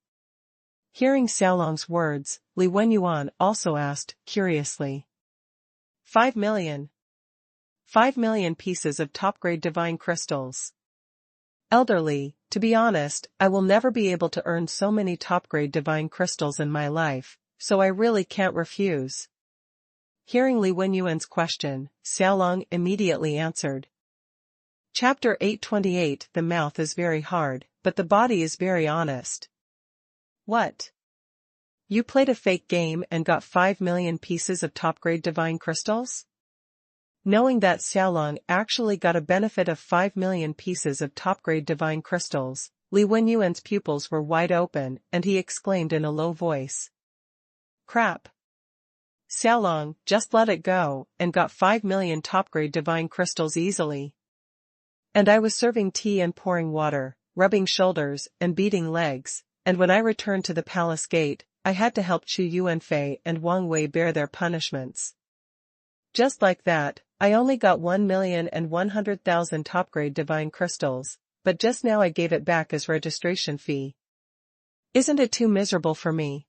Hearing Xiaolong's words, Li Wenyuan also asked, curiously. 5 million. 5 million pieces of top-grade divine crystals. Elder Li, to be honest, I will never be able to earn so many top-grade divine crystals in my life, so I really can't refuse. Hearing Li Wenyuan's question, Xiaolong immediately answered. Chapter 828. The mouth is very hard, but the body is very honest. What? You played a fake game and got 5 million pieces of top-grade divine crystals? Knowing that Xiaolong actually got a benefit of 5 million pieces of top-grade divine crystals, Li Wenyuan's pupils were wide open and he exclaimed in a low voice. Crap. Xiaolong just let it go and got 5 million top-grade divine crystals easily. And I was serving tea and pouring water, rubbing shoulders and beating legs, and when I returned to the palace gate, I had to help Chu Yuanfei and Wang Wei bear their punishments. Just like that, I only got 1,100,000 top-grade divine crystals, but just now I gave it back as registration fee. Isn't it too miserable for me?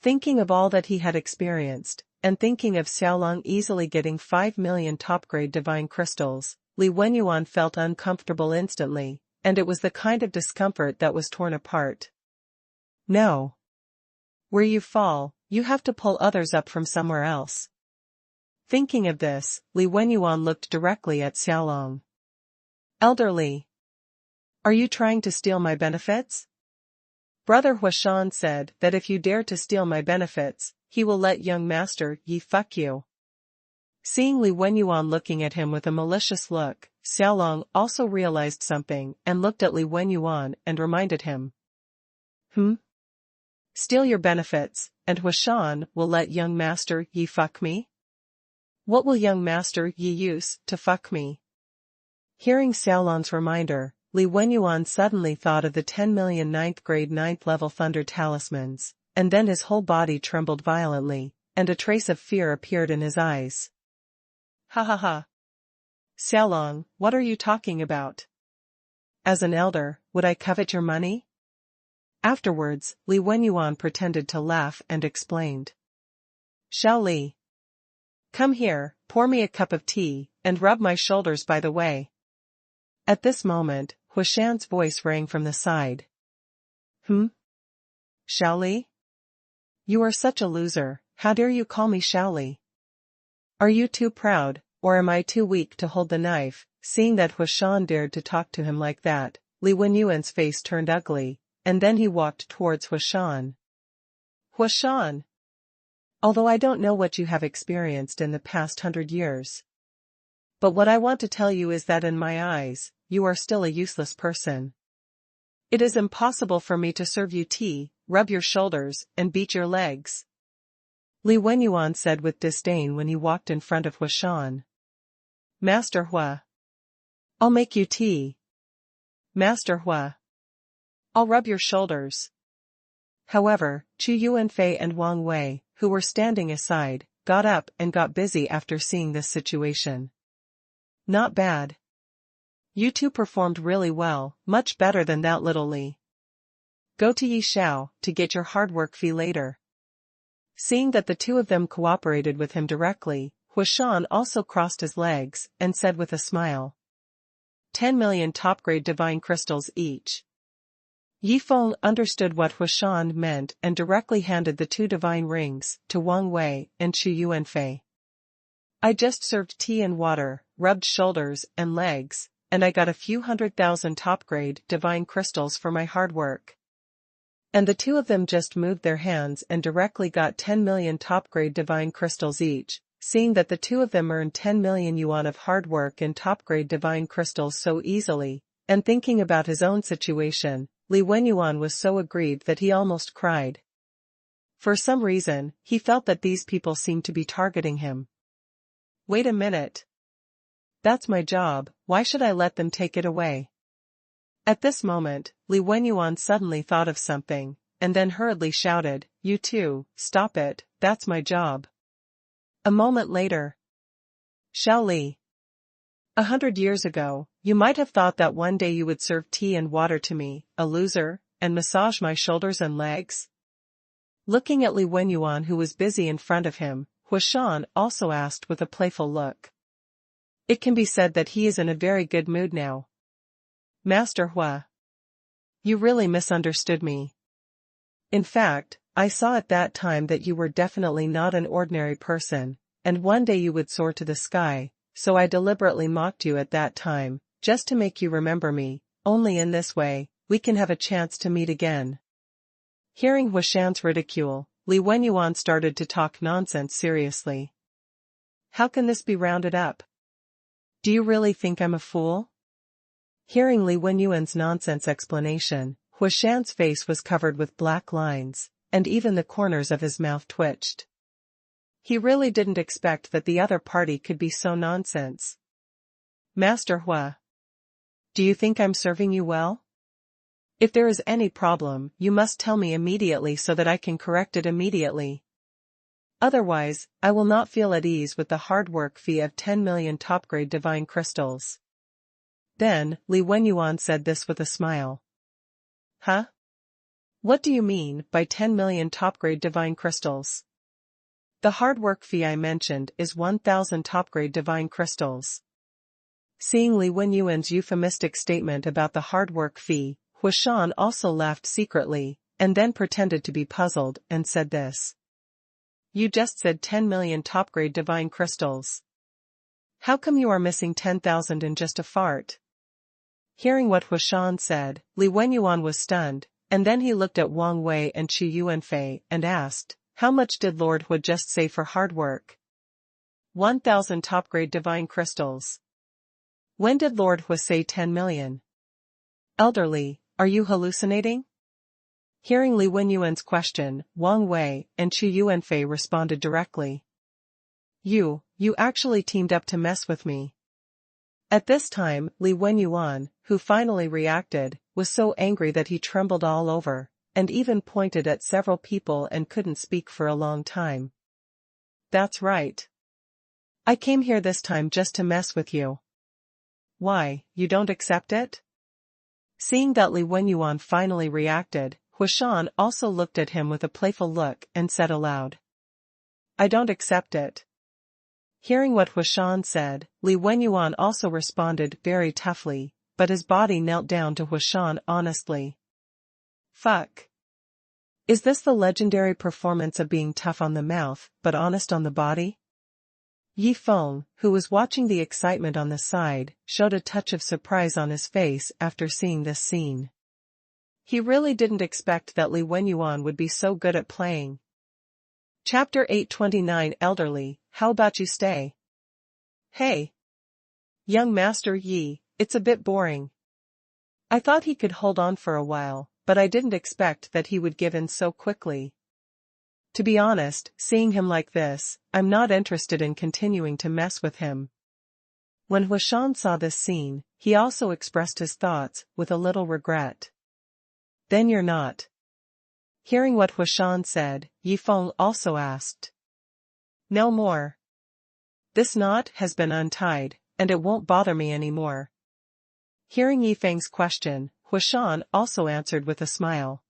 Thinking of all that he had experienced, and thinking of Xiaolong easily getting 5 million top-grade divine crystals, Li Wenyuan felt uncomfortable instantly, and it was the kind of discomfort that was torn apart. No. Where you fall, you have to pull others up from somewhere else. Thinking of this, Li Wenyuan looked directly at Xiaolong. Elder Li, are you trying to steal my benefits? Brother Huashan said that if you dare to steal my benefits, he will let young master Yi fuck you. Seeing Li Wenyuan looking at him with a malicious look, Xiaolong also realized something and looked at Li Wenyuan and reminded him. Steal your benefits, and Huashan will let young master Yi fuck me? What will young master Yi use to fuck me? Hearing Xiaolong's reminder, Li Wenyuan suddenly thought of the 10 million 9th grade 9th level thunder talismans, and then his whole body trembled violently, and a trace of fear appeared in his eyes. Ha ha ha. Xiaolong, what are you talking about? As an elder, would I covet your money? Afterwards, Li Wenyuan pretended to laugh and explained. Xiao Li. Come here, pour me a cup of tea, and rub my shoulders by the way. At this moment, Huashan's voice rang from the side. Xiao Li? You are such a loser, how dare you call me Xiao Li? Are you too proud, or am I too weak to hold the knife? Seeing that Huashan dared to talk to him like that, Li Wenyuan's face turned ugly, and then he walked towards Huashan. Huashan! Although I don't know what you have experienced in the past 100 years. But what I want to tell you is that in my eyes, you are still a useless person. It is impossible for me to serve you tea, rub your shoulders, and beat your legs. Li Wenyuan said with disdain when he walked in front of Huashan. Master Hua. I'll make you tea. Master Hua. I'll rub your shoulders. However, Chu Yuanfei and Wang Wei, who were standing aside, got up and got busy after seeing this situation. Not bad. You two performed really well, much better than that little Li. Go to Yi Xiao to get your hard work fee later. Seeing that the two of them cooperated with him directly, Huashan also crossed his legs and said with a smile. 10 million top-grade divine crystals each. Yi Feng understood what Huashan meant and directly handed the 2 divine rings to Wang Wei and Chu Yuanfei. I just served tea and water, rubbed shoulders and legs, and I got a few 100,000 top-grade divine crystals for my hard work. And the two of them just moved their hands and directly got 10 million top-grade divine crystals each, seeing that the two of them earned 10 million yuan of hard work and top-grade divine crystals so easily, and thinking about his own situation, Li Wenyuan was so aggrieved that he almost cried. For some reason, he felt that these people seemed to be targeting him. Wait a minute. That's my job, why should I let them take it away? At this moment, Li Wenyuan suddenly thought of something, and then hurriedly shouted, "You too, stop it, that's my job." A moment later. Xiao Li. 100 years ago, you might have thought that one day you would serve tea and water to me, a loser, and massage my shoulders and legs? Looking at Li Wenyuan who was busy in front of him, Huashan also asked with a playful look. It can be said that he is in a very good mood now. Master Hua. You really misunderstood me. In fact, I saw at that time that you were definitely not an ordinary person, and one day you would soar to the sky, so I deliberately mocked you at that time, just to make you remember me. Only in this way, we can have a chance to meet again. Hearing Huashan's ridicule, Li Wenyuan started to talk nonsense seriously. How can this be rounded up? Do you really think I'm a fool? Hearing Li Wenyuan's nonsense explanation, Huashan's face was covered with black lines, and even the corners of his mouth twitched. He really didn't expect that the other party could be so nonsense. Master Hua. Do you think I'm serving you well? If there is any problem, you must tell me immediately so that I can correct it immediately. Otherwise, I will not feel at ease with the hard work fee of 10 million top-grade divine crystals. Then, Li Wenyuan said this with a smile. Huh? What do you mean by 10 million top-grade divine crystals? The hard work fee I mentioned is 1,000 top-grade divine crystals. Seeing Li Wenyuan's euphemistic statement about the hard work fee, Huashan also laughed secretly, and then pretended to be puzzled and said this. You just said 10 million top-grade divine crystals. How come you are missing 10,000 in just a fart? Hearing what Huashan said, Li Wenyuan was stunned, and then he looked at Wang Wei and Qu Yuanfei and asked, how much did Lord Hua just say for hard work? 1,000 top-grade divine crystals. When did Lord Hua say 10 million? Elderly, are you hallucinating? Hearing Li Wenyuan's question, Wang Wei and Qu Yuanfei responded directly. You actually teamed up to mess with me. At this time, Li Wenyuan, who finally reacted, was so angry that he trembled all over, and even pointed at several people and couldn't speak for a long time. That's right. I came here this time just to mess with you. Why, you don't accept it? Seeing that Li Wenyuan finally reacted, Huashan also looked at him with a playful look and said aloud. I don't accept it. Hearing what Huashan said, Li Wenyuan also responded very toughly, but his body knelt down to Huashan honestly. Fuck. Is this the legendary performance of being tough on the mouth, but honest on the body? Yi Feng, who was watching the excitement on the side, showed a touch of surprise on his face after seeing this scene. He really didn't expect that Li Wenyuan would be so good at playing. Chapter 829 Elderly, how about you stay? Hey. Young Master Yi, it's a bit boring. I thought he could hold on for a while, but I didn't expect that he would give in so quickly. To be honest, seeing him like this, I'm not interested in continuing to mess with him. When Huashan saw this scene, he also expressed his thoughts, with a little regret. Then you're not. Hearing what Huashan said, Yi Feng also asked. No more. This knot has been untied, and it won't bother me anymore. Hearing Yi Feng's question, Huashan also answered with a smile.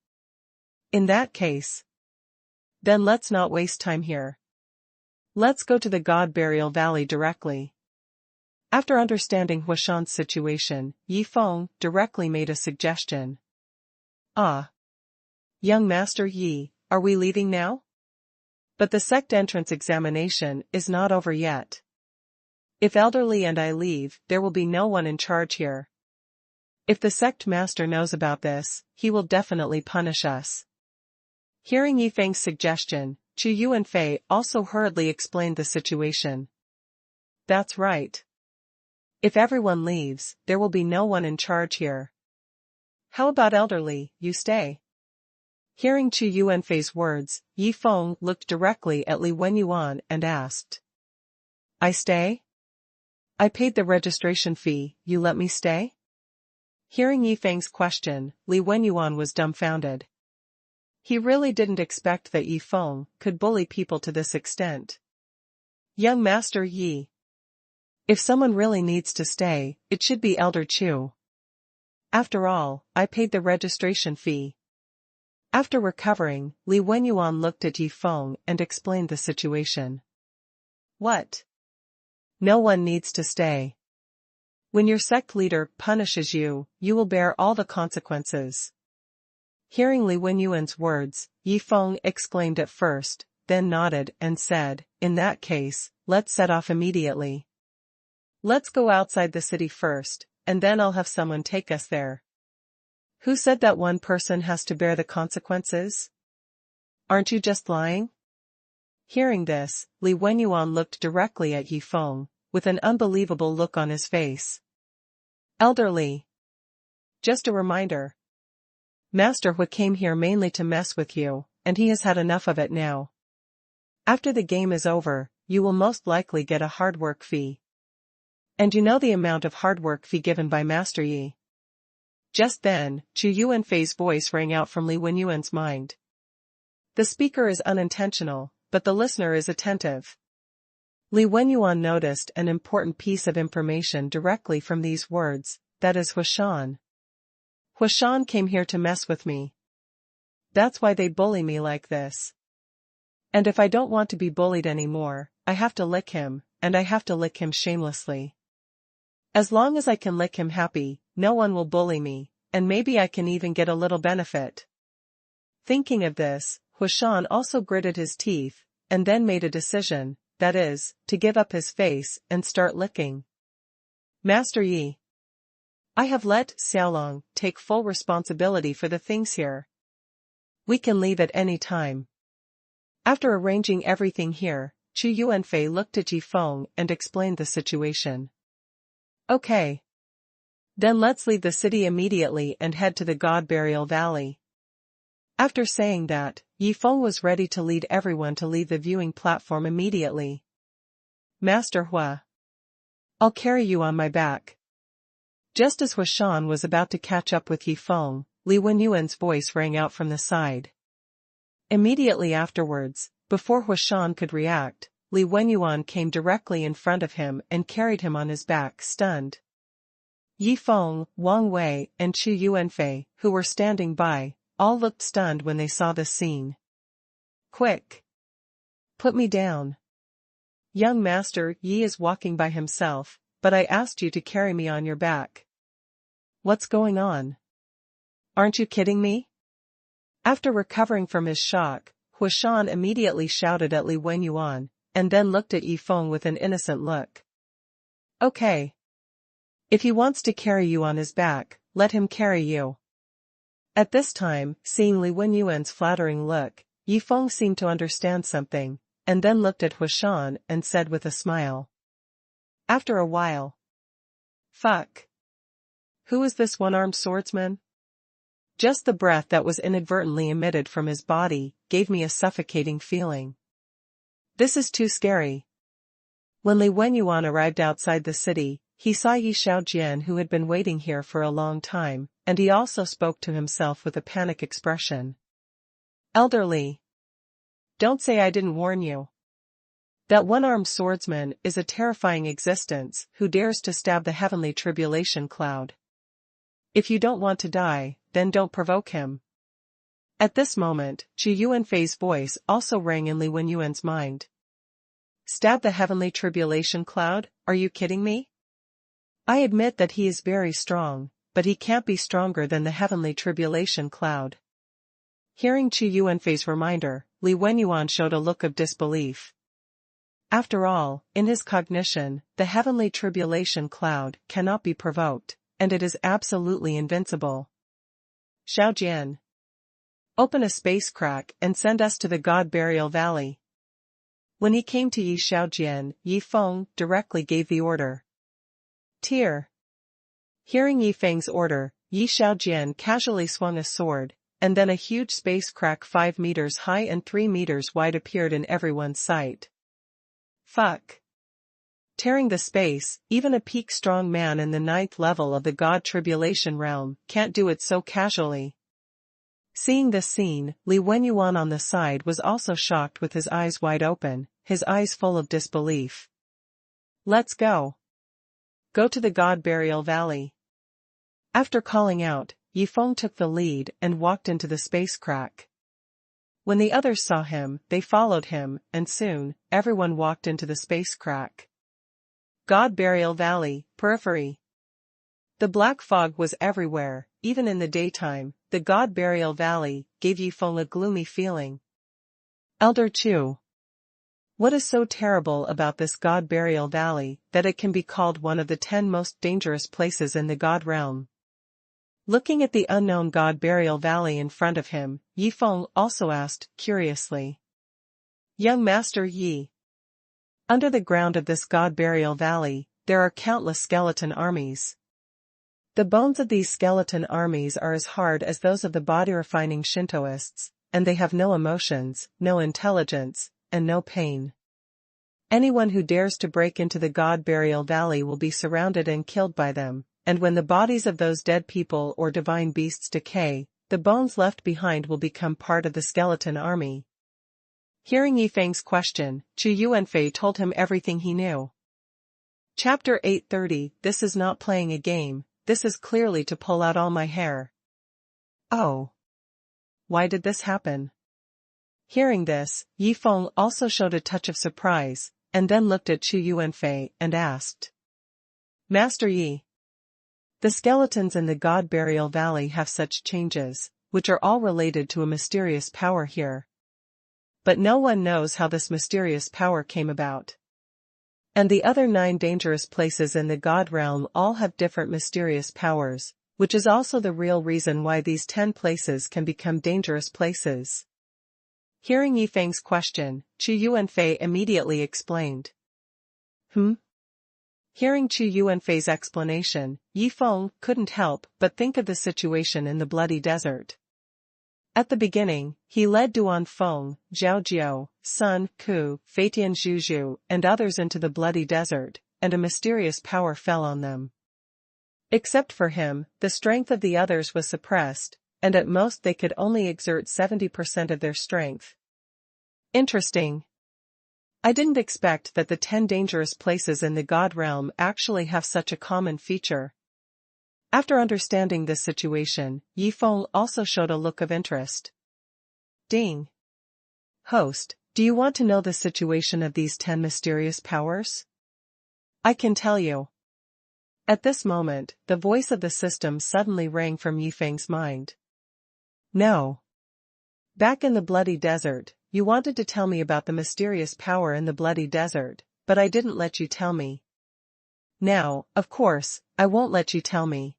In that case. Then let's not waste time here. Let's go to the God Burial Valley directly. After understanding Huashan's situation, Yi Feng directly made a suggestion. Ah. Young Master Yi, are we leaving now? But the sect entrance examination is not over yet. If elderly and I leave, there will be no one in charge here. If the sect master knows about this, he will definitely punish us. Hearing Yifeng's suggestion, Chu Yu and Fei also hurriedly explained the situation. That's right. If everyone leaves, there will be no one in charge here. How about elderly, you stay? Hearing Chu Yu and Fei's words, Yifeng looked directly at Li Wenyuan and asked. I stay? I paid the registration fee, you let me stay? Hearing Yifeng's question, Li Wenyuan was dumbfounded. He really didn't expect that Yifeng could bully people to this extent. Young Master Yi. If someone really needs to stay, it should be Elder Chu. After all, I paid the registration fee. After recovering, Li Wenyuan looked at Yifeng and explained the situation. What? No one needs to stay. When your sect leader punishes you, you will bear all the consequences. Hearing Li Wenyuan's words, Yifeng exclaimed at first, then nodded and said, in that case, let's set off immediately. Let's go outside the city first, and then I'll have someone take us there. Who said that one person has to bear the consequences? Aren't you just lying? Hearing this, Li Wenyuan looked directly at Yifeng, with an unbelievable look on his face. Elderly. Just a reminder. Master Hui came here mainly to mess with you, and he has had enough of it now. After the game is over, you will most likely get a hard work fee. And you know the amount of hard work fee given by Master Yi. Just then, Chu Yu and Fei's voice rang out from Li Wenyuan's mind. The speaker is unintentional, but the listener is attentive. Li Wenyuan noticed an important piece of information directly from these words, that is Huashan. Huashan came here to mess with me. That's why they bully me like this. And if I don't want to be bullied anymore, I have to lick him, and I have to lick him shamelessly. As long as I can lick him happy, no one will bully me, and maybe I can even get a little benefit. Thinking of this, Huashan also gritted his teeth, and then made a decision, that is, to give up his face and start licking. Master Yi. I have let Xiaolong take full responsibility for the things here. We can leave at any time. After arranging everything here, Chu Yu and Fei looked at Yifeng and explained the situation. Okay. Then let's leave the city immediately and head to the God Burial Valley. After saying that, Yifeng was ready to lead everyone to leave the viewing platform immediately. Master Hua. I'll carry you on my back. Just as Huashan was about to catch up with Yifeng, Li Wenyuan's voice rang out from the side. Immediately afterwards, before Huashan could react, Li Wenyuan came directly in front of him and carried him on his back stunned. Yifeng, Wang Wei, and Chu Yu and Fei, who were standing by, all looked stunned when they saw this scene. Quick! Put me down. Young Master Yi is walking by himself, but I asked you to carry me on your back. What's going on? Aren't you kidding me? After recovering from his shock, Huashan immediately shouted at Li Wenyuan, and then looked at Yifeng with an innocent look. Okay. If he wants to carry you on his back, let him carry you. At this time, seeing Li Wenyuan's flattering look, Yifeng seemed to understand something, and then looked at Huashan and said with a smile. After a while. Fuck. Who is this one-armed swordsman? Just the breath that was inadvertently emitted from his body gave me a suffocating feeling. This is too scary. When Li Wenyuan arrived outside the city, he saw Yi Xiaojian who had been waiting here for a long time, and he also spoke to himself with a panic expression. Elderly. Don't say I didn't warn you. That one-armed swordsman is a terrifying existence who dares to stab the heavenly tribulation cloud. If you don't want to die, then don't provoke him. At this moment, Chu Yu and Fei's voice also rang in Li Wenyuan's mind. Stab the heavenly tribulation cloud? Are you kidding me? I admit that he is very strong, but he can't be stronger than the heavenly tribulation cloud. Hearing Chu Yu and Fei's reminder, Li Wenyuan showed a look of disbelief. After all, in his cognition, the heavenly tribulation cloud cannot be provoked, and it is absolutely invincible. Xiao Jian. Open a space crack and send us to the God Burial Valley. When he came to Yi Xiaojian, Yi Feng directly gave the order. Tear. Hearing Yi Feng's order, Yi Xiaojian casually swung a sword, and then a huge space crack 5 meters high and 3 meters wide appeared in everyone's sight. Fuck. Tearing the space, even a peak-strong man in the 9th level of the God Tribulation realm can't do it so casually. Seeing this scene, Li Wenyuan on the side was also shocked with his eyes wide open, his eyes full of disbelief. Let's go. Go to the God Burial Valley. After calling out, Yi Feng took the lead and walked into the space crack. When the others saw him, they followed him, and soon, everyone walked into the space crack. God Burial Valley, periphery. The black fog was everywhere, even in the daytime. The God Burial Valley gave Yi Feng a gloomy feeling. Elder Chu. What is so terrible about this God Burial Valley that it can be called one of the 10 most dangerous places in the God realm? Looking at the unknown God Burial Valley in front of him, Yi Feng also asked, curiously. Young Master Yi. Under the ground of this God Burial Valley, there are countless skeleton armies. The bones of these skeleton armies are as hard as those of the body-refining Shintoists, and they have no emotions, no intelligence, and no pain. Anyone who dares to break into the God Burial Valley will be surrounded and killed by them, and when the bodies of those dead people or divine beasts decay, the bones left behind will become part of the skeleton army. Hearing Yi Feng's question, Chu Yuanfei told him everything he knew. Chapter 830. This is not playing a game, this is clearly to pull out all my hair. Oh. Why did this happen? Hearing this, Yi Feng also showed a touch of surprise, and then looked at Chu Yuanfei and asked. Master Yi. The skeletons in the God Burial Valley have such changes, which are all related to a mysterious power here. But no one knows how this mysterious power came about. And the other 9 dangerous places in the God realm all have different mysterious powers, which is also the real reason why these 10 places can become dangerous places. Hearing Yi Feng's question, Chu Yuanfei immediately explained. Hearing Chu Yuanfei's explanation, Yi Feng couldn't help but think of the situation in the Bloody Desert. At the beginning, he led Duan Feng, Zhao Jiao, Sun Ku, Feitian Zhuzhu, and others into the Bloody Desert, and a mysterious power fell on them. Except for him, the strength of the others was suppressed, and at most they could only exert 70% of their strength. Interesting. I didn't expect that the 10 dangerous places in the God realm actually have such a common feature. After understanding this situation, Yi Feng also showed a look of interest. Ding. Host, do you want to know the situation of these 10 mysterious powers? I can tell you. At this moment, the voice of the system suddenly rang from Yi Feng's mind. No. Back in the Bloody Desert, you wanted to tell me about the mysterious power in the Bloody Desert, but I didn't let you tell me. Now, of course, I won't let you tell me.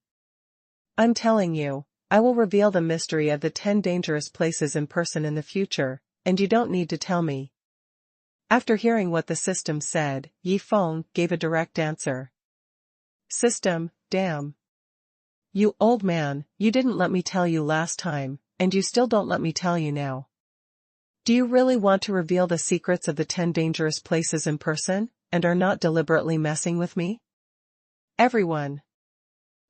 I'm telling you, I will reveal the mystery of the 10 dangerous places in person in the future, and you don't need to tell me. After hearing what the system said, Yi Feng gave a direct answer. System, damn. You old man, you didn't let me tell you last time, and you still don't let me tell you now. Do you really want to reveal the secrets of the 10 dangerous places in person, and are not deliberately messing with me? Everyone.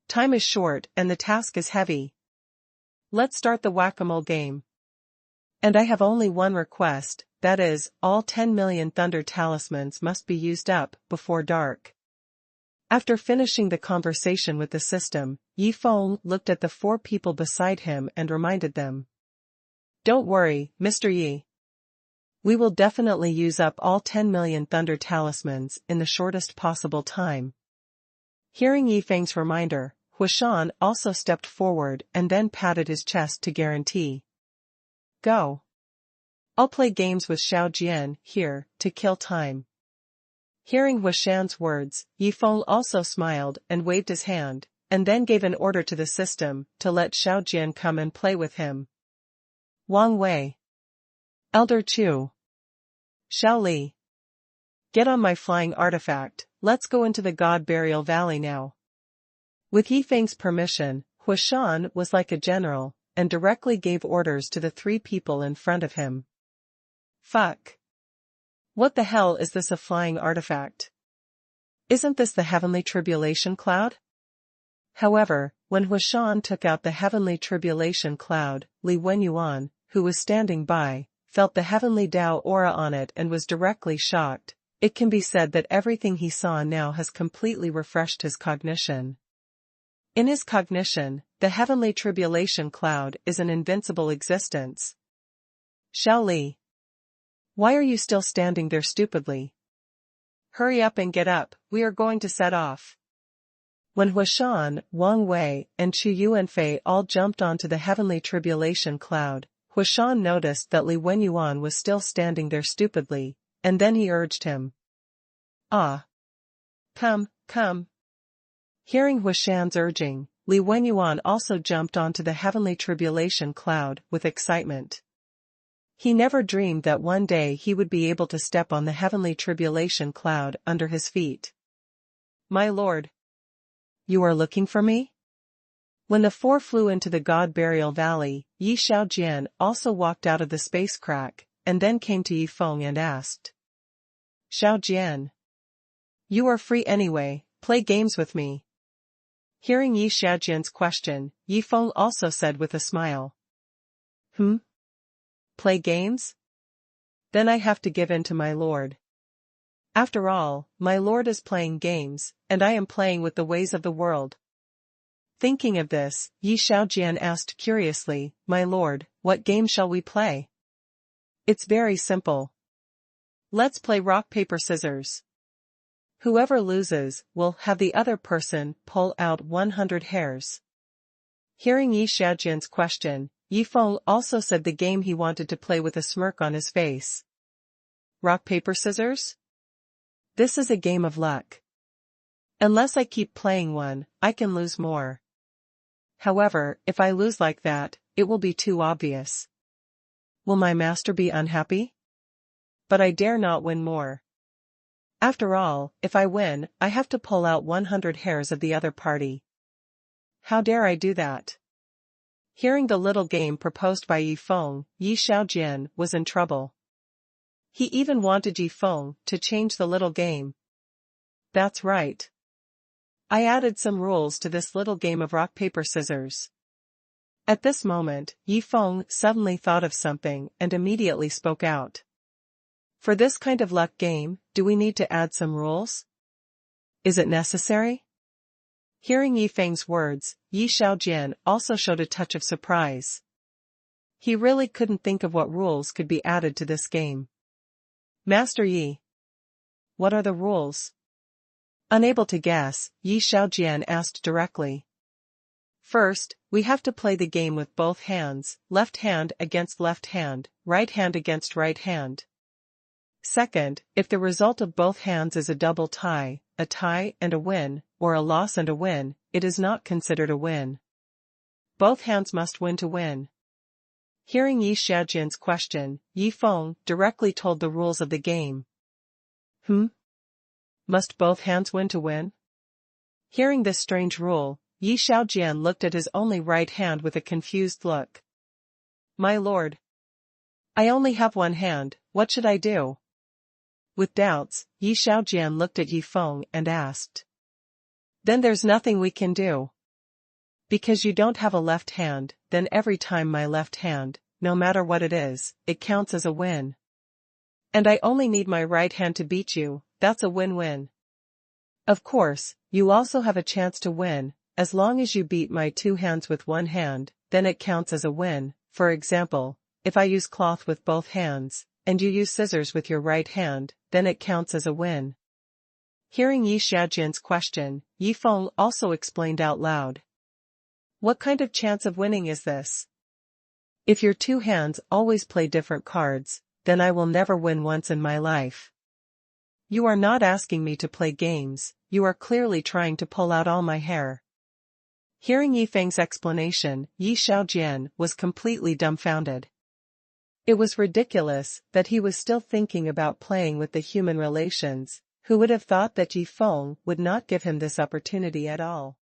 Time is short and the task is heavy. Let's start the whack-a-mole game. And I have only one request, that is, all 10 million thunder talismans must be used up before dark. After finishing the conversation with the system, Yi Feng looked at the 4 people beside him and reminded them. Don't worry, Mr. Yi. We will definitely use up all 10 million thunder talismans in the shortest possible time. Hearing Yi Feng's reminder, Huashan also stepped forward and then patted his chest to guarantee. Go. I'll play games with Xiao Jian here, to kill time. Hearing Huashan's words, Yifeng also smiled and waved his hand, and then gave an order to the system to let Xiaojian come and play with him. Wang Wei. Elder Chu. Xiao Li. Get on my flying artifact, let's go into the God Burial Valley now. With Yifeng's permission, Huashan was like a general, and directly gave orders to the 3 people in front of him. Fuck. What the hell is this, a flying artifact? Isn't this the heavenly tribulation cloud? However, when Huashan took out the heavenly tribulation cloud, Li Wenyuan, who was standing by, felt the heavenly Tao aura on it and was directly shocked. It can be said that everything he saw now has completely refreshed his cognition. In his cognition, the heavenly tribulation cloud is an invincible existence. Xiao Li. Why are you still standing there stupidly? Hurry up and get up, we are going to set off. When Huashan, Wang Wei, and Chu Yuanfei all jumped onto the heavenly tribulation cloud, Huashan noticed that Li Wenyuan was still standing there stupidly, and then he urged him. Ah. Come, come. Hearing Huashan's urging, Li Wenyuan also jumped onto the heavenly tribulation cloud with excitement. He never dreamed that one day he would be able to step on the heavenly tribulation cloud under his feet. My lord. You are looking for me? When the 4 flew into the God Burial Valley, Yi Xiaojian also walked out of the space crack, and then came to Yifeng and asked. Xiaojian. You are free anyway, play games with me. Hearing Yi Xiaojian's question, Yifeng also said with a smile. Play games? Then I have to give in to my lord. After all, my lord is playing games, and I am playing with the ways of the world. Thinking of this, Yi Xiaojian asked curiously, My lord, what game shall we play? It's very simple. Let's play rock paper scissors. Whoever loses will have the other person pull out 100 hairs. Hearing Yi Xiaojian's question, Yifeng also said the game he wanted to play with a smirk on his face. Rock paper scissors? This is a game of luck. Unless I keep playing one, I can lose more. However, if I lose like that, it will be too obvious. Will my master be unhappy? But I dare not win more. After all, if I win, I have to pull out 100 hairs of the other party. How dare I do that? Hearing the little game proposed by Yifeng, Yi Xiaojian was in trouble. He even wanted Yifeng to change the little game. That's right. I added some rules to this little game of rock paper scissors. At this moment, Yifeng suddenly thought of something and immediately spoke out. For this kind of luck game, do we need to add some rules? Is it necessary? Hearing Yifeng's words, Yi Xiaojian also showed a touch of surprise. He really couldn't think of what rules could be added to this game. Master Yi. What are the rules? Unable to guess, Yi Xiaojian asked directly. First, we have to play the game with both hands, left hand against left hand, right hand against right hand. Second, if the result of both hands is a double tie, a tie and a win, or a loss and a win, it is not considered a win. Both hands must win to win. Hearing Yi Xiaojian's question, Yifeng directly told the rules of the game. Must both hands win to win? Hearing this strange rule, Yi Xiaojian looked at his only right hand with a confused look. My lord. I only have one hand, what should I do? With doubts, Yi Xiaojian looked at Yifeng and asked. Then there's nothing we can do. Because you don't have a left hand, then every time my left hand, no matter what it is, it counts as a win. And I only need my right hand to beat you, that's a win-win. Of course, you also have a chance to win, as long as you beat my 2 hands with one hand, then it counts as a win. For example, if I use cloth with both hands, and you use scissors with your right hand, then it counts as a win. Hearing Yi Xiaojian's question, Yifeng also explained out loud. What kind of chance of winning is this? If your 2 hands always play different cards, then I will never win once in my life. You are not asking me to play games, you are clearly trying to pull out all my hair. Hearing Yifeng's explanation, Yi Xiaojian was completely dumbfounded. It was ridiculous that he was still thinking about playing with the human relations. Who would have thought that Yifeng would not give him this opportunity at all?